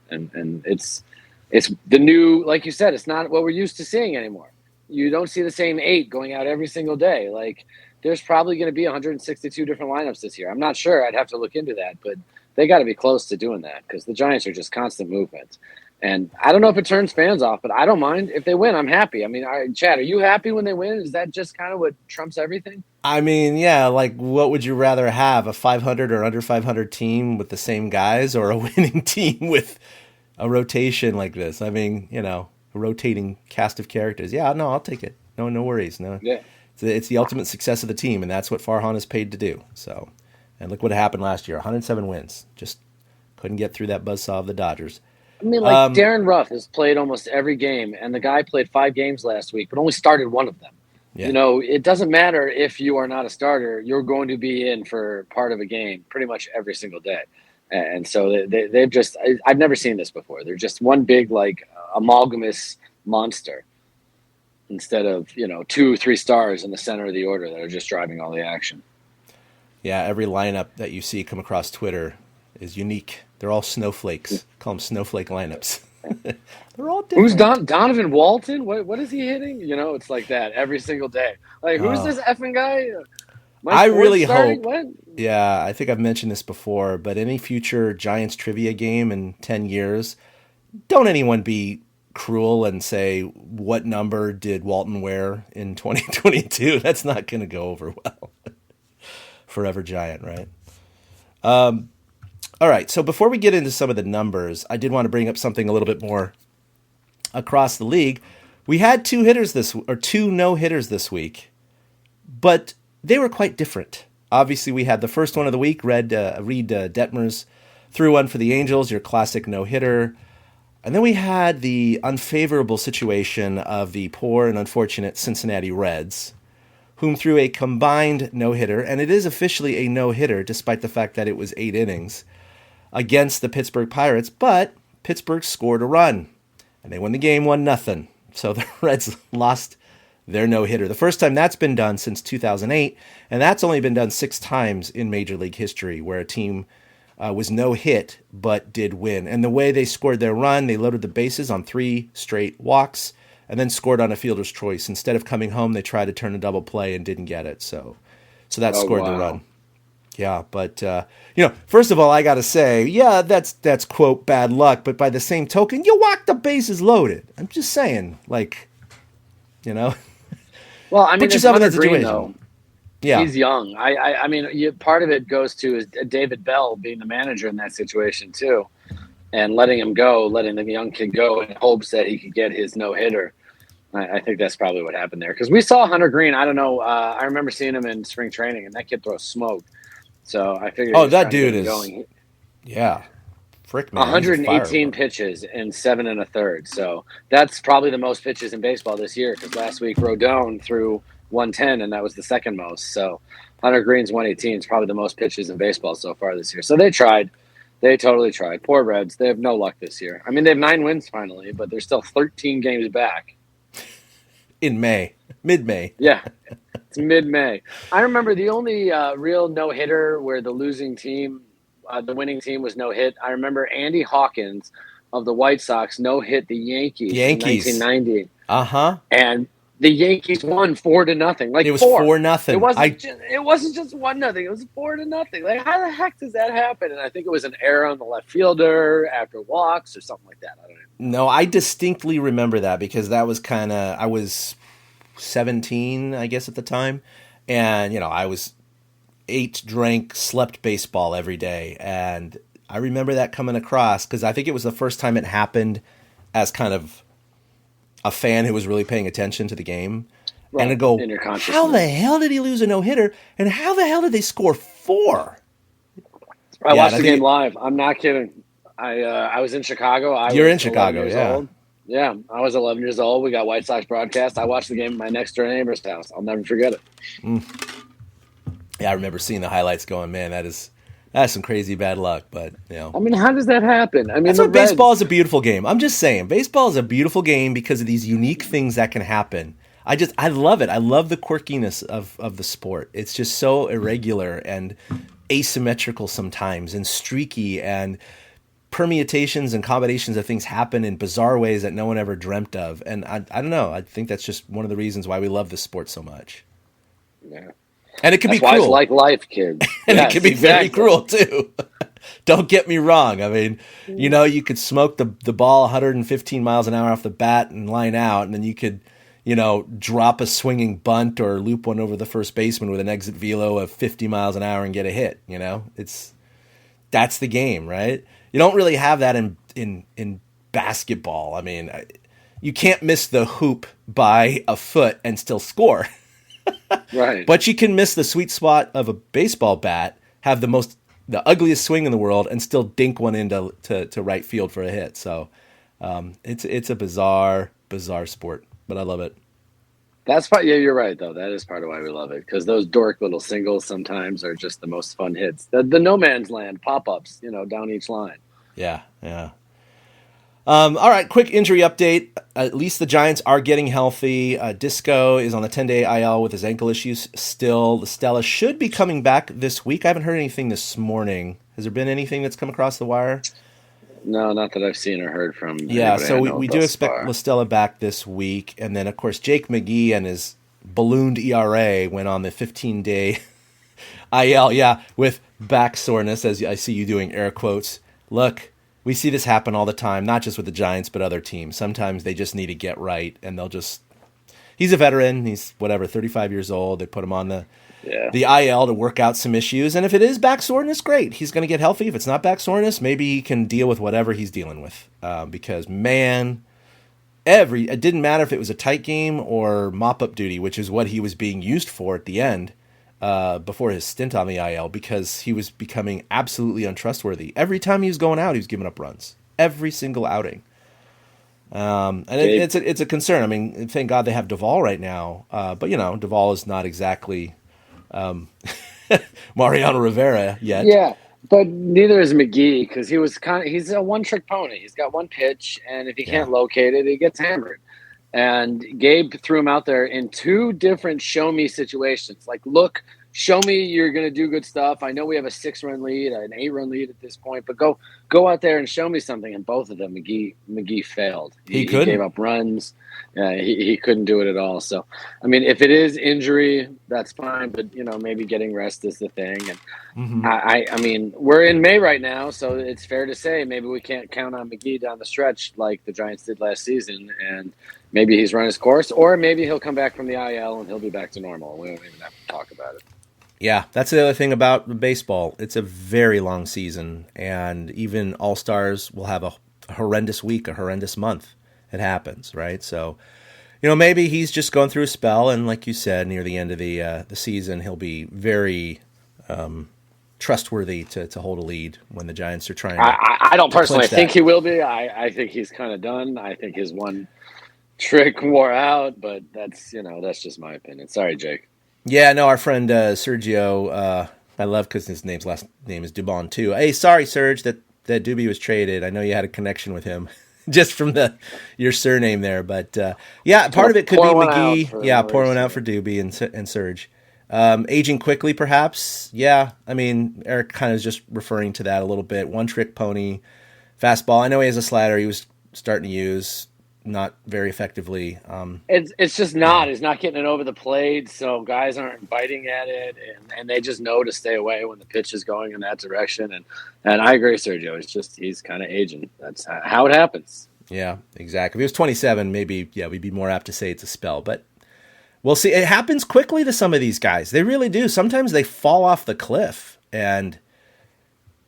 And it's the new, like you said, it's not what we're used to seeing anymore. You don't see the same 8 going out every single day. There's probably going to be 162 different lineups this year. I'm not sure. I'd have to look into that, but they got to be close to doing that because the Giants are just constant movement. And I don't know if it turns fans off, but I don't mind. If they win, I'm happy. I mean, Chad, are you happy when they win? Is that just kind of what trumps everything? I mean, yeah, what would you rather have, a 500 or under 500 team with the same guys or a winning team with a rotation like this? I mean, a rotating cast of characters. Yeah, no, I'll take it. No worries. No. Yeah. It's the ultimate success of the team, and that's what Farhan is paid to do. So, and look what happened last year: 107 wins. Just couldn't get through that buzzsaw of the Dodgers. I mean, like Darren Ruff has played almost every game, and the guy played 5 games last week, but only started one of them. Yeah. You know, it doesn't matter if you are not a starter; you're going to be in for part of a game pretty much every single day. And so they've just I've never seen this before. They're just one big like amalgamous monster instead of 2-3 stars in the center of the order that are just driving all the action. Yeah, every lineup that you see come across Twitter is unique. They're all snowflakes. Call them snowflake lineups. They're all different. Who's Donovan Walton? What is he hitting? It's like that every single day. Like, who's this effing guy? I really hope. What? Yeah, I think I've mentioned this before, but any future Giants trivia game in 10 years, don't anyone be cruel and say, what number did Walton wear in 2022? That's not going to go over well. Forever Giant, right? All right, so before we get into some of the numbers, I did want to bring up something a little bit more across the league. We had two no-hitters this week, but they were quite different. Obviously, we had the first one of the week, Reed Detmers threw one for the Angels, your classic no-hitter. And then we had the unfavorable situation of the poor and unfortunate Cincinnati Reds, whom threw a combined no-hitter, and it is officially a no-hitter despite the fact that it was 8 innings, against the Pittsburgh Pirates, but Pittsburgh scored a run, and they won the game 1-0. So the Reds lost their no-hitter. The first time that's been done since 2008, and that's only been done 6 times in Major League history, where a team was no-hit but did win. And the way they scored their run, they loaded the bases on 3 straight walks, and then scored on a fielder's choice. Instead of coming home, they tried to turn a double play and didn't get it. So that scored the run. Yeah, but first of all, I got to say, yeah, that's quote bad luck. But by the same token, you walk the bases loaded. I'm just saying, like, Well, I mean, put yourself in that Green, situation. though, yeah, he's young. I mean, part of it goes to is David Bell being the manager in that situation too, and letting the young kid go in hopes that he could get his no-hitter. I think that's probably what happened there, because we saw Hunter Green. I don't know. I remember seeing him in spring training, and that kid throws smoke. So I figured. Oh, that dude is going. Yeah, frick, man. 118 pitches in 7 1/3. So that's probably the most pitches in baseball this year, because last week Rodon threw 110, and that was the second most. So Hunter Green's 118 is probably the most pitches in baseball so far this year. So they tried. They totally tried. Poor Reds. They have no luck this year. I mean, they have 9 wins finally, but they're still 13 games back. In mid-May. Yeah, it's mid-May. I remember the only real no-hitter where the losing team, the winning team was no-hit. I remember Andy Hawkins of the White Sox no-hit the Yankees in 1990. Uh-huh. And the Yankees won 4-0. Like, it was 4-0. It wasn't just 1-0. It was 4-0. Like, how the heck does that happen? And I think it was an error on the left fielder after walks or something like that. I don't know. No, I distinctly remember that, because that was I was 17, I guess, at the time. And, I was drank, slept baseball every day. And I remember that coming across, because I think it was the first time it happened as kind of a fan who was really paying attention to the game. Right. And I'd go, how the hell did he lose a no-hitter? And how the hell did they score 4? I watched the game live. I'm not kidding. I was in Chicago. You're in Chicago, yeah. Old. Yeah, I was 11 years old. We got White Sox broadcast. I watched the game at my next door neighbor's house. I'll never forget it. Yeah, I remember seeing the highlights going, man, that's some crazy bad luck. But, I mean, how does that happen? I mean, that's why baseball is a beautiful game. I'm just saying, baseball is a beautiful game because of these unique things that can happen. I love it. I love the quirkiness of the sport. It's just so irregular and asymmetrical sometimes, and streaky, and permutations and combinations of things happen in bizarre ways that no one ever dreamt of. And I don't know. I think that's just one of the reasons why we love this sport so much. Yeah. And it can that's be cruel. It's like life, kids. And yes, it can be very cruel too. Don't get me wrong. I mean, you could smoke the ball 115 miles an hour off the bat and line out, and then you could, drop a swinging bunt or loop one over the first baseman with an exit velo of 50 miles an hour and get a hit. That's the game, right? You don't really have that in basketball. I mean, you can't miss the hoop by a foot and still score. Right. But you can miss the sweet spot of a baseball bat, have the most the ugliest swing in the world and still dink one into to right field for a hit. So it's a bizarre sport, but I love it. That's part. Yeah, you're right though. That is part of why we love it, because those dork little singles sometimes are just the most fun hits. The no man's land pop-ups, down each line. Yeah. All right, quick injury update. At least the Giants are getting healthy. Disco is on the 10-day IL with his ankle issues still. The Stella should be coming back this week. I haven't heard anything this morning. Has there been anything that's come across the wire? No, not that I've seen or heard from. Yeah, so we do expect La Stella back this week. And then, of course, Jake McGee and his ballooned ERA went on the 15-day IL, with back soreness, as I see you doing air quotes. Look, we see this happen all the time, not just with the Giants, but other teams. Sometimes they just need to get right, and they'll just... He's a veteran. He's, 35 years old. They put him on the IL to work out some issues. And if it is back soreness, great. He's going to get healthy. If it's not back soreness, maybe he can deal with whatever he's dealing with. Because, man, it didn't matter if it was a tight game or mop-up duty, which is what he was being used for at the end before his stint on the IL, because he was becoming absolutely untrustworthy. Every time he was going out, he was giving up runs. Every single outing. And it's a concern. I mean, thank God they have Duvall right now. But, Duvall is not exactly... Mariano Rivera yet. Yeah, but neither is McGee, because he's a one-trick pony. He's got one pitch, and if he can't locate it, he gets hammered. And Gabe threw him out there in two different show-me situations. Like, look, show me you're going to do good stuff. I know we have a 6-run lead, an 8-run lead at this point, but go out there and show me something. And both of them, McGee failed. He gave up runs. He couldn't do it at all. So, I mean, if it is injury, that's fine. But, maybe getting rest is the thing. And I mean, we're in May right now, so it's fair to say maybe we can't count on McGee down the stretch like the Giants did last season. And maybe he's run his course, or maybe he'll come back from the IL and he'll be back to normal. We don't even have to talk about it. Yeah, that's the other thing about baseball. It's a very long season, and even All-Stars will have a horrendous week, a horrendous month. It happens, right? So, maybe he's just going through a spell, and like you said, near the end of the season, he'll be very trustworthy to hold a lead when the Giants are trying to... I don't personally think he will be. I think he's kind of done. I think his one trick wore out, but that's just my opinion. Sorry, Jake. Yeah, no, our friend Sergio, I love because his last name is Dubon too. Hey, sorry, Serge, that Doobie was traded. I know you had a connection with him just from your surname there. But, part of it could be McGee. Pour one out for Doobie and Serge. Aging quickly, perhaps. Yeah, I mean, Eric kind of is just referring to that a little bit. One-trick pony, fastball. I know he has a slider he was starting to use. Not very effectively. It's just not. He's not getting it over the plate, so guys aren't biting at it, and they just know to stay away when the pitch is going in that direction. And I agree, Sergio. He's kind of aging. That's how it happens. Yeah, exactly. If he was 27, maybe we'd be more apt to say it's a spell. But we'll see. It happens quickly to some of these guys. They really do. Sometimes they fall off the cliff, and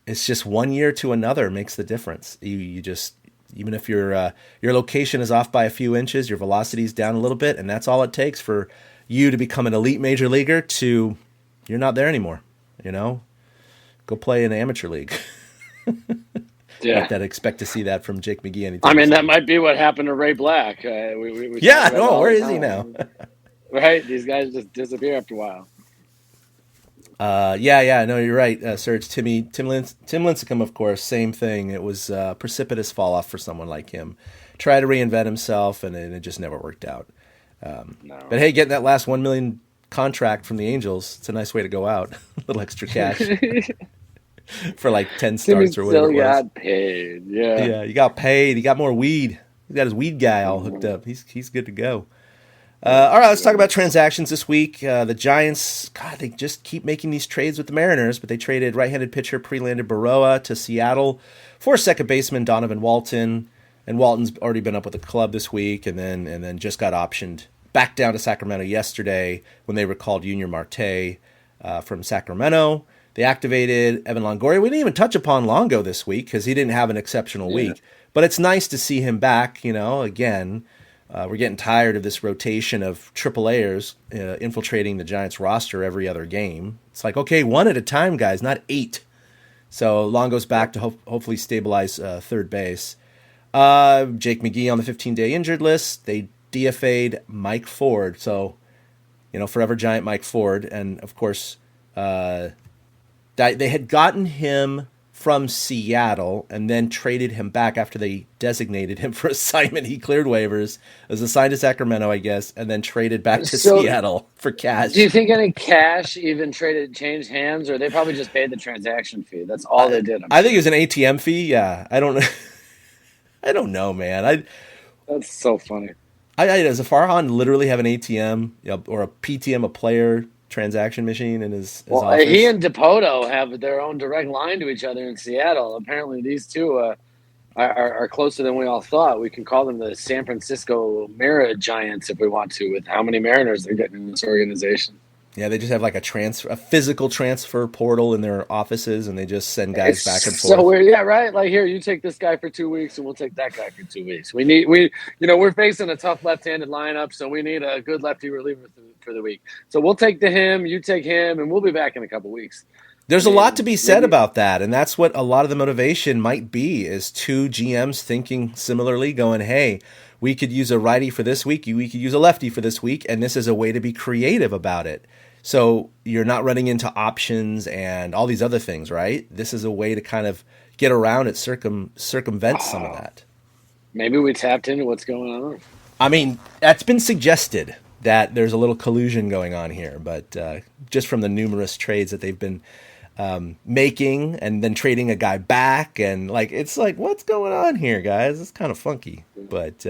it's just 1 year to another makes the difference. You just... Even if your location is off by a few inches, your velocity is down a little bit, and that's all it takes for you to become an elite major leaguer to you're not there anymore. Go play in the amateur league. Yeah, like that. Expect to see that from Jake McGee anytime. I mean, that might be what happened to Ray Black. We where is he now? Right, these guys just disappear after a while. No, you're right, Serge. Tim Lincecum, of course, same thing. It was a precipitous fall off for someone like him. Tried to reinvent himself, and it just never worked out. No. But hey, getting that last $1 million contract from the Angels, it's a nice way to go out. A little extra cash for like 10 starts or whatever. Still got paid. Yeah, you got paid. He got more weed. He got his weed guy all hooked up. He's good to go. All right, let's talk about transactions this week. The Giants, they just keep making these trades with the Mariners, but they traded right-handed pitcher Prelander Baroa to Seattle for second baseman Donovan Walton, and Walton's already been up with the club this week, and then just got optioned back down to Sacramento yesterday when they recalled Junior Marte from Sacramento. They activated Evan Longoria. We didn't even touch upon Longo this week because he didn't have an exceptional week, but it's nice to see him back. Again. We're getting tired of this rotation of AAAers infiltrating the Giants roster every other game. It's like, okay, one at a time, guys, not 8. So Longo's back to hopefully stabilize third base. Jake McGee on the 15-day injured list. They DFA'd Mike Ford. So, forever Giant Mike Ford. And, of course, they had gotten him from Seattle and then traded him back after they designated him for assignment. He cleared waivers, was assigned to Sacramento, I guess, and then traded back to Seattle for cash. Do you think any cash even changed hands, or they probably just paid the transaction fee? That's all they did. I think it was an ATM fee. Yeah, I don't know. I don't know, man. That's so funny. Does Farhan literally have an ATM or a PTM, a player transaction machine in his office? He and Dipoto have their own direct line to each other in Seattle. Apparently, these two are closer than we all thought. We can call them the San Francisco Mirror Giants if we want to, with how many Mariners they're getting in this organization. Yeah, they just have like a physical transfer portal in their offices, and they just send guys back and forth. So weird, yeah, right. Like, here, you take this guy for 2 weeks, and we'll take that guy for 2 weeks. We're facing a tough left-handed lineup, so we need a good lefty reliever for the week. So we'll take him, you take him, and we'll be back in a couple weeks. There's a lot to be said about that, and that's what a lot of the motivation might be, is two GMs thinking similarly, going, hey, we could use a righty for this week, we could use a lefty for this week, and this is a way to be creative about it. So you're not running into options and all these other things, right? This is a way to kind of get around it, circumvent some of that. Maybe we tapped into what's going on. I mean, that's been suggested that there's a little collusion going on here, but just from the numerous trades that they've been making and then trading a guy back, and it's like, what's going on here, guys? It's kind of funky, but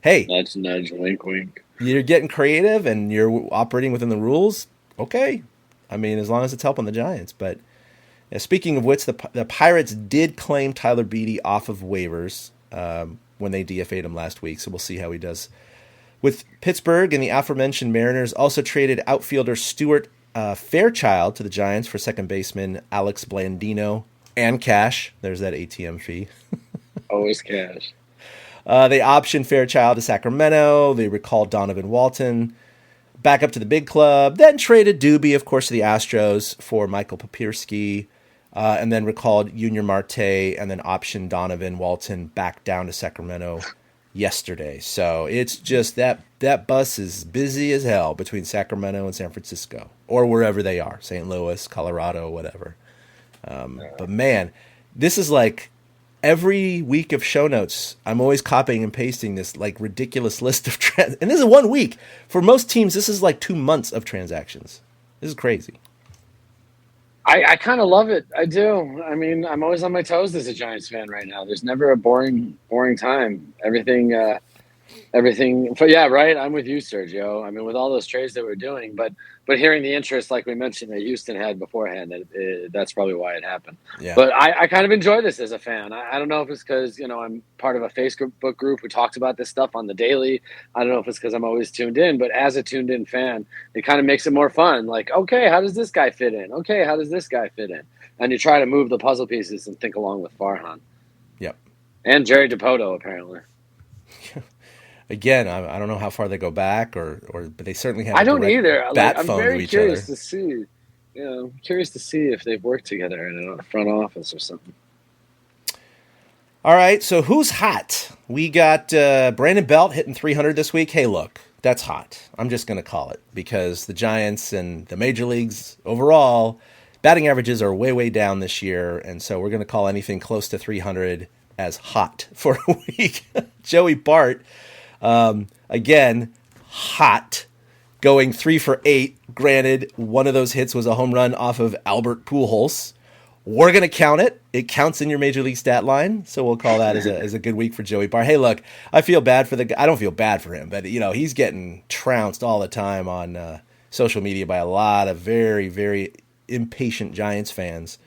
hey, nudge, nudge, wink, wink. You're getting creative and you're operating within the rules. Okay, I mean, as long as it's helping the Giants. But speaking of which, the Pirates did claim Tyler Beede off of waivers when they DFA'd him last week, so we'll see how he does with Pittsburgh. And the aforementioned Mariners also traded outfielder Stuart Fairchild to the Giants for second baseman Alex Blandino and cash. There's that ATM fee. Always cash. They optioned Fairchild to Sacramento. They recalled Donovan Walton back up to the big club, then traded Doobie, of course, to the Astros for Michael Papirski, and then recalled Junior Marte, and then optioned Donovan Walton back down to Sacramento yesterday. So it's just that bus is busy as hell between Sacramento and San Francisco, or wherever they are, St. Louis, Colorado, whatever. But man, this is like every week of show notes, I'm always copying and pasting this like ridiculous list of and this is 1 week. For most teams, this is like 2 months of transactions. This is crazy. I kind of love it. I do. I mean, I'm always on my toes as a Giants fan right now. There's never a boring time. Everything. But yeah, right. I'm with you, Sergio. I mean, with all those trades that we're doing, but hearing the interest, like we mentioned, that Houston had beforehand, that's probably why it happened. Yeah. But I kind of enjoy this as a fan. I don't know if it's because I'm part of a Facebook group who talks about this stuff on the daily. I don't know if it's because I'm always tuned in, but as a tuned in fan, it kind of makes it more fun. Like, okay, how does this guy fit in? Okay, how does this guy fit in? And you try to move the puzzle pieces and think along with Farhan. Yep. And Jerry Dipoto, apparently. Again, I don't know how far they go back, but they certainly have. I don't either. I'm very curious to see. Curious to see if they've worked together in a front office or something. All right, so who's hot? We got Brandon Belt hitting 300 this week. Hey, look, that's hot. I'm just going to call it because the Giants and the major leagues overall batting averages are way, way down this year, and so we're going to call anything close to 300 as hot for a week. Joey Bart. Again, hot, going 3 for 8. Granted, one of those hits was a home run off of Albert Pujols. We're going to count it. It counts in your major league stat line, so we'll call that as a good week for Joey Bart. Hey, look, I feel bad for the guy. I don't feel bad for him, but he's getting trounced all the time on social media by a lot of very, very impatient Giants fans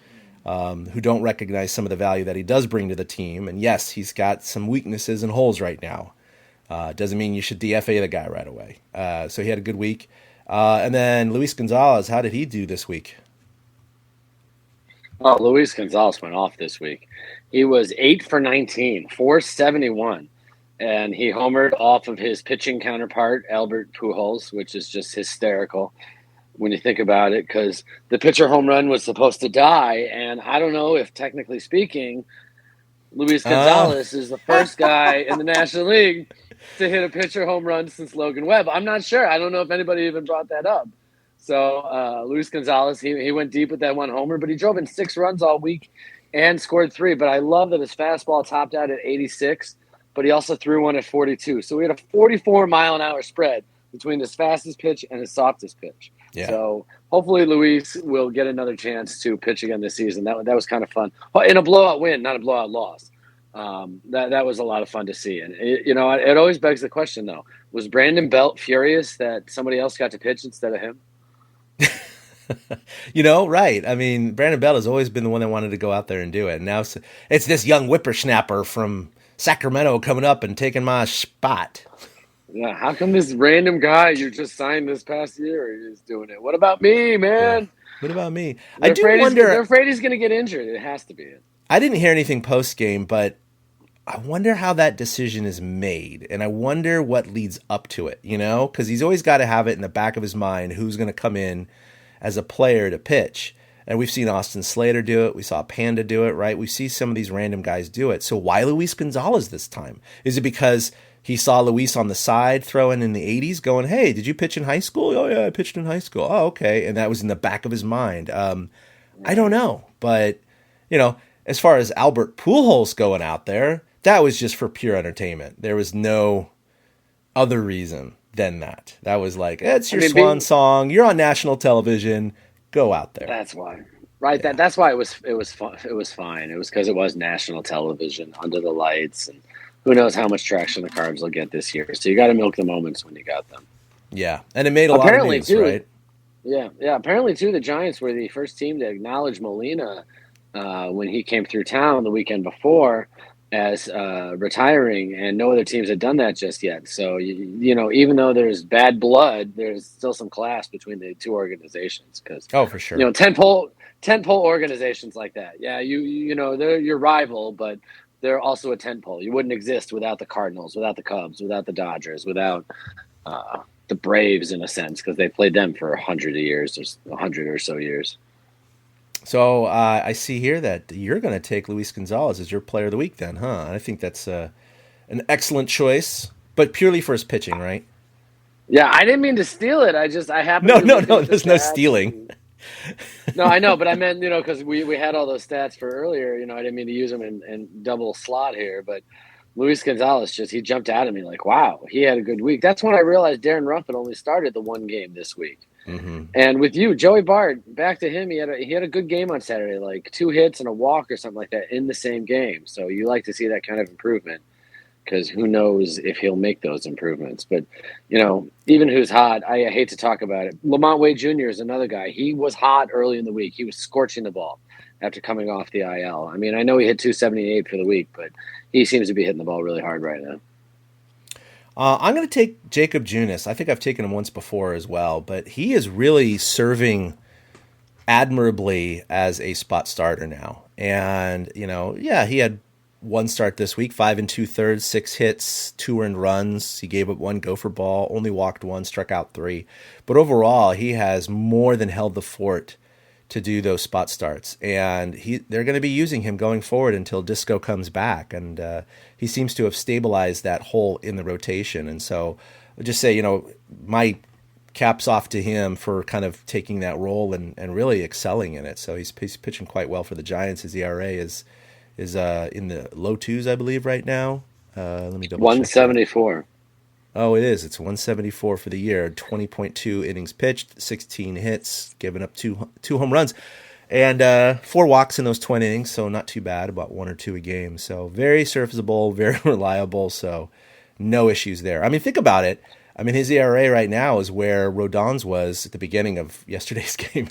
who don't recognize some of the value that he does bring to the team. And yes, he's got some weaknesses and holes right now. Doesn't mean you should DFA the guy right away. So he had a good week. And then Luis Gonzalez, how did he do this week? Oh, Luis Gonzalez went off this week. He was 8 for 19, 471. And he homered off of his pitching counterpart, Albert Pujols, which is just hysterical. when you think about it, because the pitcher home run was supposed to die. And I don't know if, technically speaking, Luis Gonzalez is the first guy in the National League to hit a pitcher home run since Logan Webb. I'm not sure. I don't know if anybody even brought that up. So Luis Gonzalez, he went deep with that one homer, but he drove in 6 runs all week and scored 3. But I love that his fastball topped out at 86, but he also threw one at 42. So we had a 44-mile-an-hour spread between his fastest pitch and his softest pitch. Yeah. So hopefully Luis will get another chance to pitch again this season. That was kind of fun. In a blowout win, not a blowout loss. That was a lot of fun to see. And, it always begs the question, though. Was Brandon Belt furious that somebody else got to pitch instead of him? Right. I mean, Brandon Belt has always been the one that wanted to go out there and do it. And now it's this young whippersnapper from Sacramento coming up and taking my spot. Yeah, how come this random guy you just signed this past year is doing it? What about me, man? Yeah. What about me? I do wonder. They're afraid he's going to get injured. It has to be it. I didn't hear anything post-game, but I wonder how that decision is made, and I wonder what leads up to it, because he's always got to have it in the back of his mind who's going to come in as a player to pitch. And we've seen Austin Slater do it. We saw Panda do it, right? We see some of these random guys do it. So why Luis Gonzalez this time? Is it because he saw Luis on the side throwing in the 80s going, hey, did you pitch in high school? Oh, yeah, I pitched in high school. Oh, okay. And that was in the back of his mind. I don't know. But, as far as Albert Pujols going out there, that was just for pure entertainment. There was no other reason than that. That was like, it's your swan song. You're on national television. Go out there. That's why. Right. Yeah. That's why it was fun. It was fine. It was because it was national television under the lights, and who knows how much traction the Cards will get this year. So you got to milk the moments when you got them. Yeah. And it made a lot of news, right? Yeah. Yeah. Apparently, too, the Giants were the first team to acknowledge Molina when he came through town the weekend before as retiring, and no other teams had done that just yet. So, even though there's bad blood, there's still some class between the two organizations. Because, for sure. Tentpole organizations like that. Yeah, they're your rival, but they're also a tentpole. You wouldn't exist without the Cardinals, without the Cubs, without the Dodgers, without the Braves, in a sense, because they played them for 100 or so years. So I see here that you're going to take Luis Gonzalez as your player of the week then, huh? I think that's an excellent choice, but purely for his pitching, right? Yeah, I didn't mean to steal it. I happened to... No, there's no stealing. No, I know, but I meant, because we had all those stats for earlier, I didn't mean to use them in double slot here, but Luis Gonzalez he jumped out at me like, wow, he had a good week. That's when I realized Darren Ruff had only started the one game this week. Mm-hmm. And with you, Joey Bart, back to him, he had a good game on Saturday, like 2 hits and a walk or something like that in the same game. So you like to see that kind of improvement, because who knows if he'll make those improvements. But, even who's hot, I hate to talk about it. Lamont Wade Jr. is another guy. He was hot early in the week. He was scorching the ball after coming off the IL. I mean, I know he hit 278 for the week, but he seems to be hitting the ball really hard right now. I'm going to take Jacob Junis. I think I've taken him once before as well, but he is really serving admirably as a spot starter now. And, he had one start this week, 5 2/3, 6 hits, 2 earned runs. He gave up 1 gopher ball, only walked 1, struck out 3. But overall, he has more than held the fort to do those spot starts. And they're going to be using him going forward until Disco comes back. And he seems to have stabilized that hole in the rotation. And so I'll just say, my caps off to him for kind of taking that role and really excelling in it. So he's pitching quite well for the Giants. His ERA is in the low 2s, I believe, right now. Let me double 174. Oh, it is. It's 174 for the year. 20.2 innings pitched, 16 hits, giving up two home runs, and 4 walks in those 20 innings. So not too bad, about 1 or 2 a game. So very serviceable, very reliable. So no issues there. I mean, think about it. I mean, his ERA right now is where Rodon's was at the beginning of yesterday's game.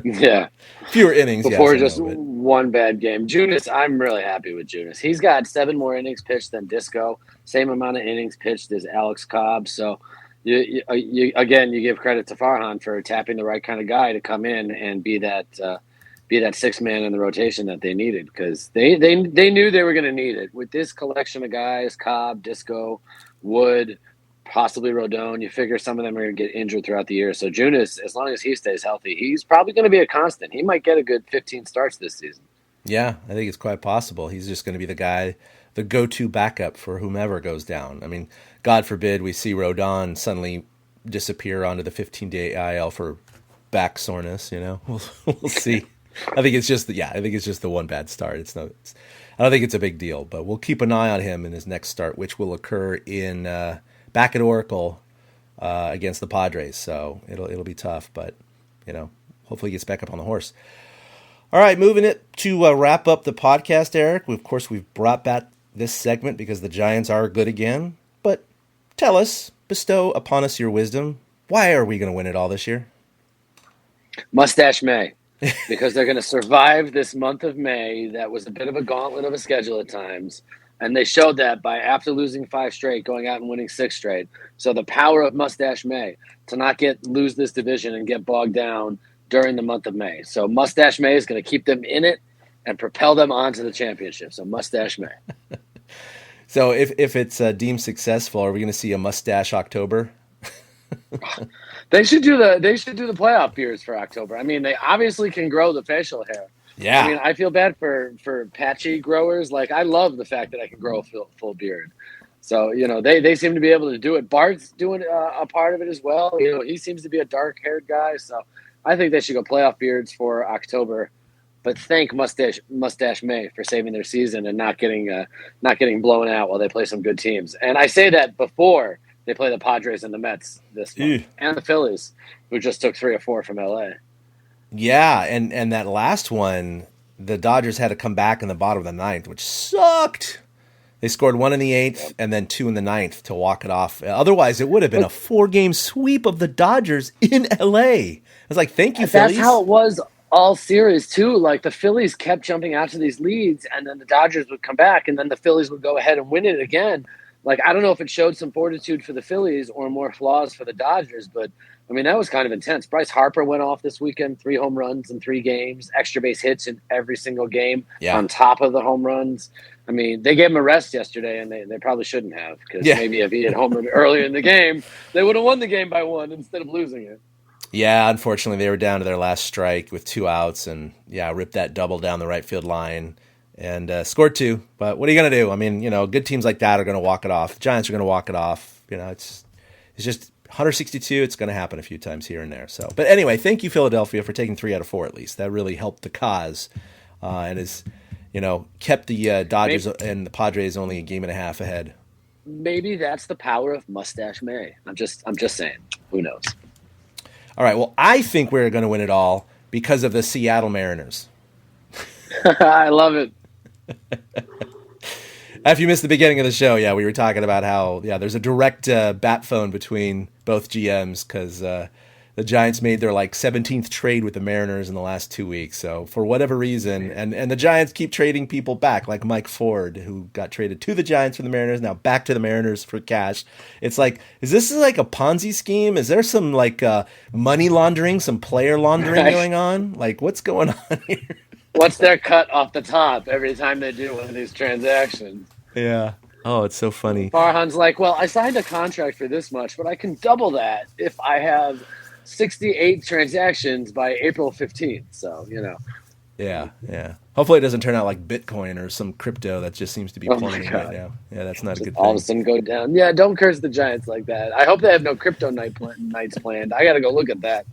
Yeah. Fewer innings. Before just one bad game. Junis, I'm really happy with Junis. He's got 7 more innings pitched than Disco. Same amount of innings pitched as Alex Cobb. So, you give credit to Farhan for tapping the right kind of guy to come in and be that 6th man in the rotation that they needed, because they knew they were going to need it. With this collection of guys, Cobb, Disco, Wood, possibly Rodon. You figure some of them are going to get injured throughout the year. So Junis, as long as he stays healthy, he's probably going to be a constant. He might get a good 15 starts this season. Yeah, I think it's quite possible. He's just going to be the guy, the go-to backup for whomever goes down. I mean, God forbid we see Rodon suddenly disappear onto the 15-day IL for back soreness. We'll see. I think it's just the one bad start. I don't think it's a big deal, but we'll keep an eye on him in his next start, which will occur in back at Oracle against the Padres. So it'll be tough, but hopefully he gets back up on the horse. All right, moving it to wrap up the podcast, Eric. Of course, we've brought back this segment because the Giants are good again. But tell us, bestow upon us your wisdom. Why are we going to win it all this year? Mustache May. Because they're going to survive this month of May. That was a bit of a gauntlet of a schedule at times. And they showed that by after losing 5 straight, going out and winning 6 straight. So the power of Mustache May to not lose this division and get bogged down during the month of May. So Mustache May is going to keep them in it and propel them onto the championship. So Mustache May. So if it's deemed successful, are we going to see a Mustache October? They should do the playoff beers for October. I mean, they obviously can grow the facial hair. Yeah. I mean, I feel bad for patchy growers. Like, I love the fact that I can grow a full beard. So, they seem to be able to do it. Bart's doing a part of it as well. He seems to be a dark-haired guy. So I think they should go playoff beards for October. But thank Mustache May for saving their season and not getting blown out while they play some good teams. And I say that before they play the Padres and the Mets this month, and the Phillies, who just took 3 or 4 from LA. Yeah, and that last one, the Dodgers had to come back in the bottom of the 9th, which sucked. They scored 1 in the 8th and then 2 in the 9th to walk it off. Otherwise, it would have been a 4-game sweep of the Dodgers in LA. I was like, thank you, Phillies. That's how it was all series, too. Like, the Phillies kept jumping out to these leads, and then the Dodgers would come back, and then the Phillies would go ahead and win it again. Like, I don't know if it showed some fortitude for the Phillies or more flaws for the Dodgers, but, I mean, that was kind of intense. Bryce Harper went off this weekend, 3 home runs in 3 games, extra base hits in every single game on top of the home runs. I mean, they gave him a rest yesterday, and they probably shouldn't have, because maybe if he had homered earlier in the game, they would have won the game by 1 instead of losing it. Yeah, unfortunately, they were down to their last strike with 2 outs and, ripped that double down the right field line. And scored 2, but what are you going to do? I mean, good teams like that are going to walk it off. The Giants are going to walk it off. It's just 162. It's going to happen a few times here and there. So, but anyway, thank you, Philadelphia, for taking 3 out of 4 at least. That really helped the cause, and has kept the Dodgers and the Padres only a game and a half ahead. Maybe that's the power of Mustache May. I'm just saying. Who knows? All right. Well, I think we're going to win it all because of the Seattle Mariners. I love it. If you missed the beginning of the show, we were talking about how there's a direct bat phone between both GMs because the Giants made their 17th trade with the Mariners in the last 2 weeks. So for whatever reason, and the Giants keep trading people back, like Mike Ford, who got traded to the Giants from the Mariners, now back to the Mariners for cash. It's like, is this like a Ponzi scheme? Is there some money laundering, some player laundering going on? Like, what's going on here? What's their cut off the top every time they do one of these transactions? Yeah. Oh, it's so funny. Farhan's like, well, I signed a contract for this much, but I can double that if I have 68 transactions by April 15th. So, Yeah. Hopefully it doesn't turn out like Bitcoin or some crypto that just seems to be plummeting right now. Yeah, that's not a good thing. All of a sudden go down. Yeah, don't curse the Giants like that. I hope they have no crypto nights planned. I got to go look at that.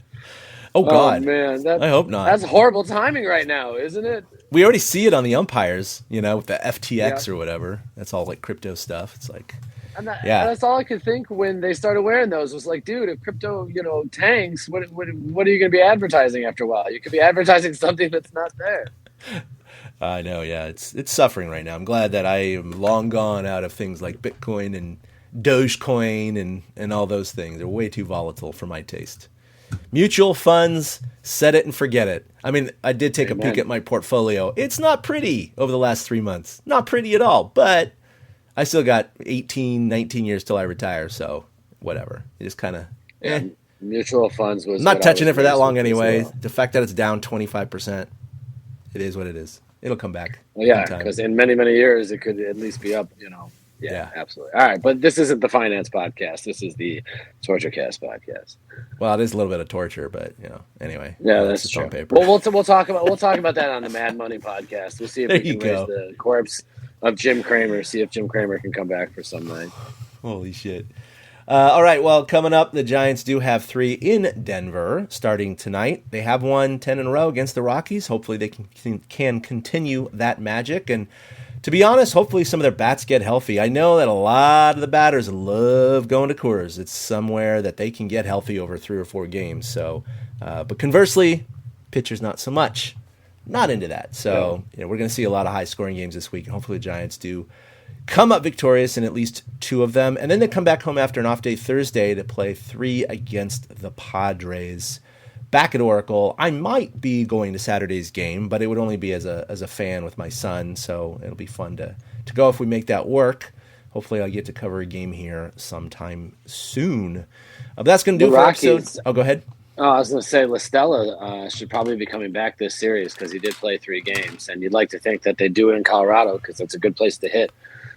Oh, God. Oh, man. I hope not. That's horrible timing right now, isn't it? We already see it on the umpires, with the FTX or whatever. That's all like crypto stuff. It's like, that's all I could think when they started wearing those was like, dude, if crypto, tanks, what are you going to be advertising after a while? You could be advertising something that's not there. I know, yeah. It's suffering right now. I'm glad that I am long gone out of things like Bitcoin and Dogecoin and all those things. They're way too volatile for my taste. Mutual funds, set it and forget it. I mean, I did take a peek at my portfolio. It's not pretty over the last 3 months. Not pretty at all, but I still got 18, 19 years till I retire, so whatever. It just kind of, Mutual funds was... I'm not touching it for that long anyway. Well. The fact that it's down 25%, it is what it is. It'll come back. Well, yeah, because in many, many years, it could at least be up, Yeah, absolutely. All right, but this isn't the finance podcast. This is the TortureCast podcast. Well, it is a little bit of torture, but anyway. Yeah, that's just true. on paper. Well, we'll talk about that on the Mad Money podcast. We'll see if There we can you go. raise the corpse of Jim Cramer. See if Jim Cramer can come back for some night. Holy shit. All right, well, coming up, the Giants do have 3 in Denver starting tonight. They have won 10 in a row against the Rockies. Hopefully they can continue that magic. And to be honest, hopefully some of their bats get healthy. I know that a lot of the batters love going to Coors. It's somewhere that they can get healthy over 3 or 4 games. So, but conversely, pitchers not so much. Not into that. So we're going to see a lot of high-scoring games this week. And hopefully the Giants do come up victorious in at least 2 of them. And then they come back home after an off day Thursday to play 3 against the Padres. Back at Oracle. I might be going to Saturday's game, but it would only be as a fan with my son, so it'll be fun to go if we make that work. Hopefully I'll get to cover a game here sometime soon. But that's going to do it for episode. Oh, go ahead. Oh, I was going to say LaStella should probably be coming back this series because he did play 3 games, and you'd like to think that they do it in Colorado because that's a good place to hit.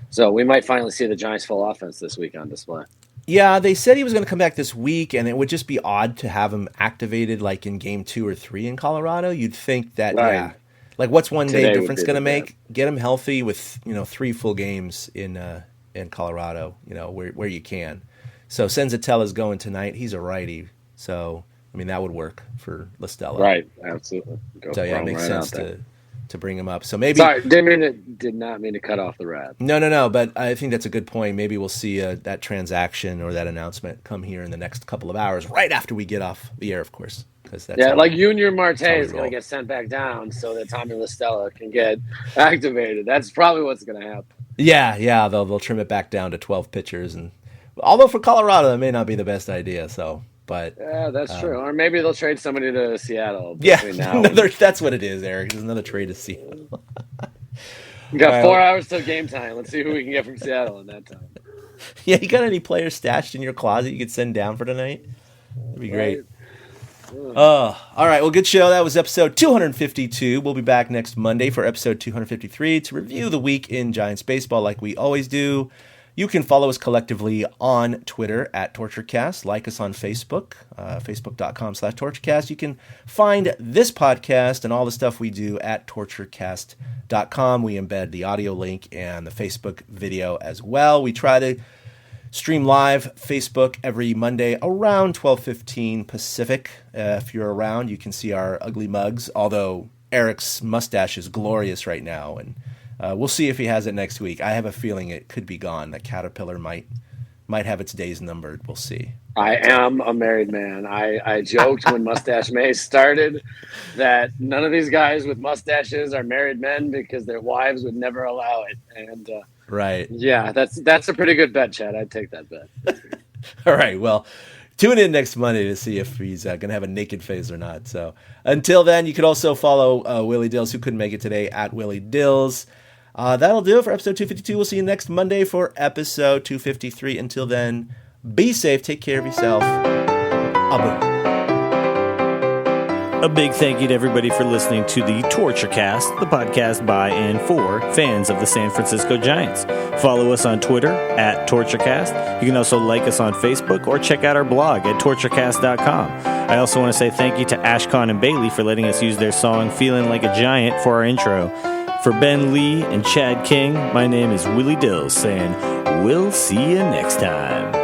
So we might finally see the Giants' full offense this week on display. Yeah, they said he was going to come back this week, and it would just be odd to have him activated like in game 2 or 3 in Colorado. You'd think that, right. Like what's one day difference going to make? Bad. Get him healthy with 3 full games in Colorado, where you can. So Senzatella's going tonight. He's a righty, so I mean that would work for LaStella. Right, absolutely. So yeah, it makes sense to bring him up. So maybe did not mean to cut off the rad. No, but I think that's a good point. Maybe we'll see that transaction or that announcement come here in the next couple of hours, right after we get off the air, of course. That's like Junior Marte is going to get sent back down so that Tommy LaStella can get activated. That's probably what's going to happen. Yeah, they'll trim it back down to 12 pitchers, and although for Colorado that may not be the best idea. So. But yeah, that's true. Or maybe they'll trade somebody to Seattle. Yeah, that's what it is, Eric. There's another trade to Seattle. We got 4 hours till game time. Let's see who we can get from Seattle in that time. Yeah, you got any players stashed in your closet you could send down for tonight? That'd be great. All right. Well, good show. That was episode 252. We'll be back next Monday for episode 253 to review the week in Giants baseball like we always do. You can follow us collectively on Twitter at TortureCast. Like us on Facebook, facebook.com/TortureCast. You can find this podcast and all the stuff we do at TortureCast.com. We embed the audio link and the Facebook video as well. We try to stream live Facebook every Monday around 12:15 Pacific. If you're around, you can see our ugly mugs, although Eric's mustache is glorious right now, and we'll see if he has it next week. I have a feeling it could be gone. The caterpillar might have its days numbered. We'll see. I am a married man. I joked when Mustache May started that none of these guys with mustaches are married men because their wives would never allow it. And right. Yeah, that's a pretty good bet, Chad. I'd take that bet. All right. Well, tune in next Monday to see if he's going to have a naked face or not. So until then, you could also follow Willie Dills, who couldn't make it today, at Willie Dills. That'll do it for episode 252. We'll see you next Monday for episode 253. Until then, be safe. Take care of yourself. Abu. A big thank you to everybody for listening to the TortureCast, the podcast by and for fans of the San Francisco Giants. Follow us on Twitter at TortureCast. You can also like us on Facebook or check out our blog at torturecast.com. I also want to say thank you to Ashcon and Bailey for letting us use their song Feeling Like a Giant for our intro. For Ben Lee and Chad King, my name is Willie Dills saying, we'll see you next time.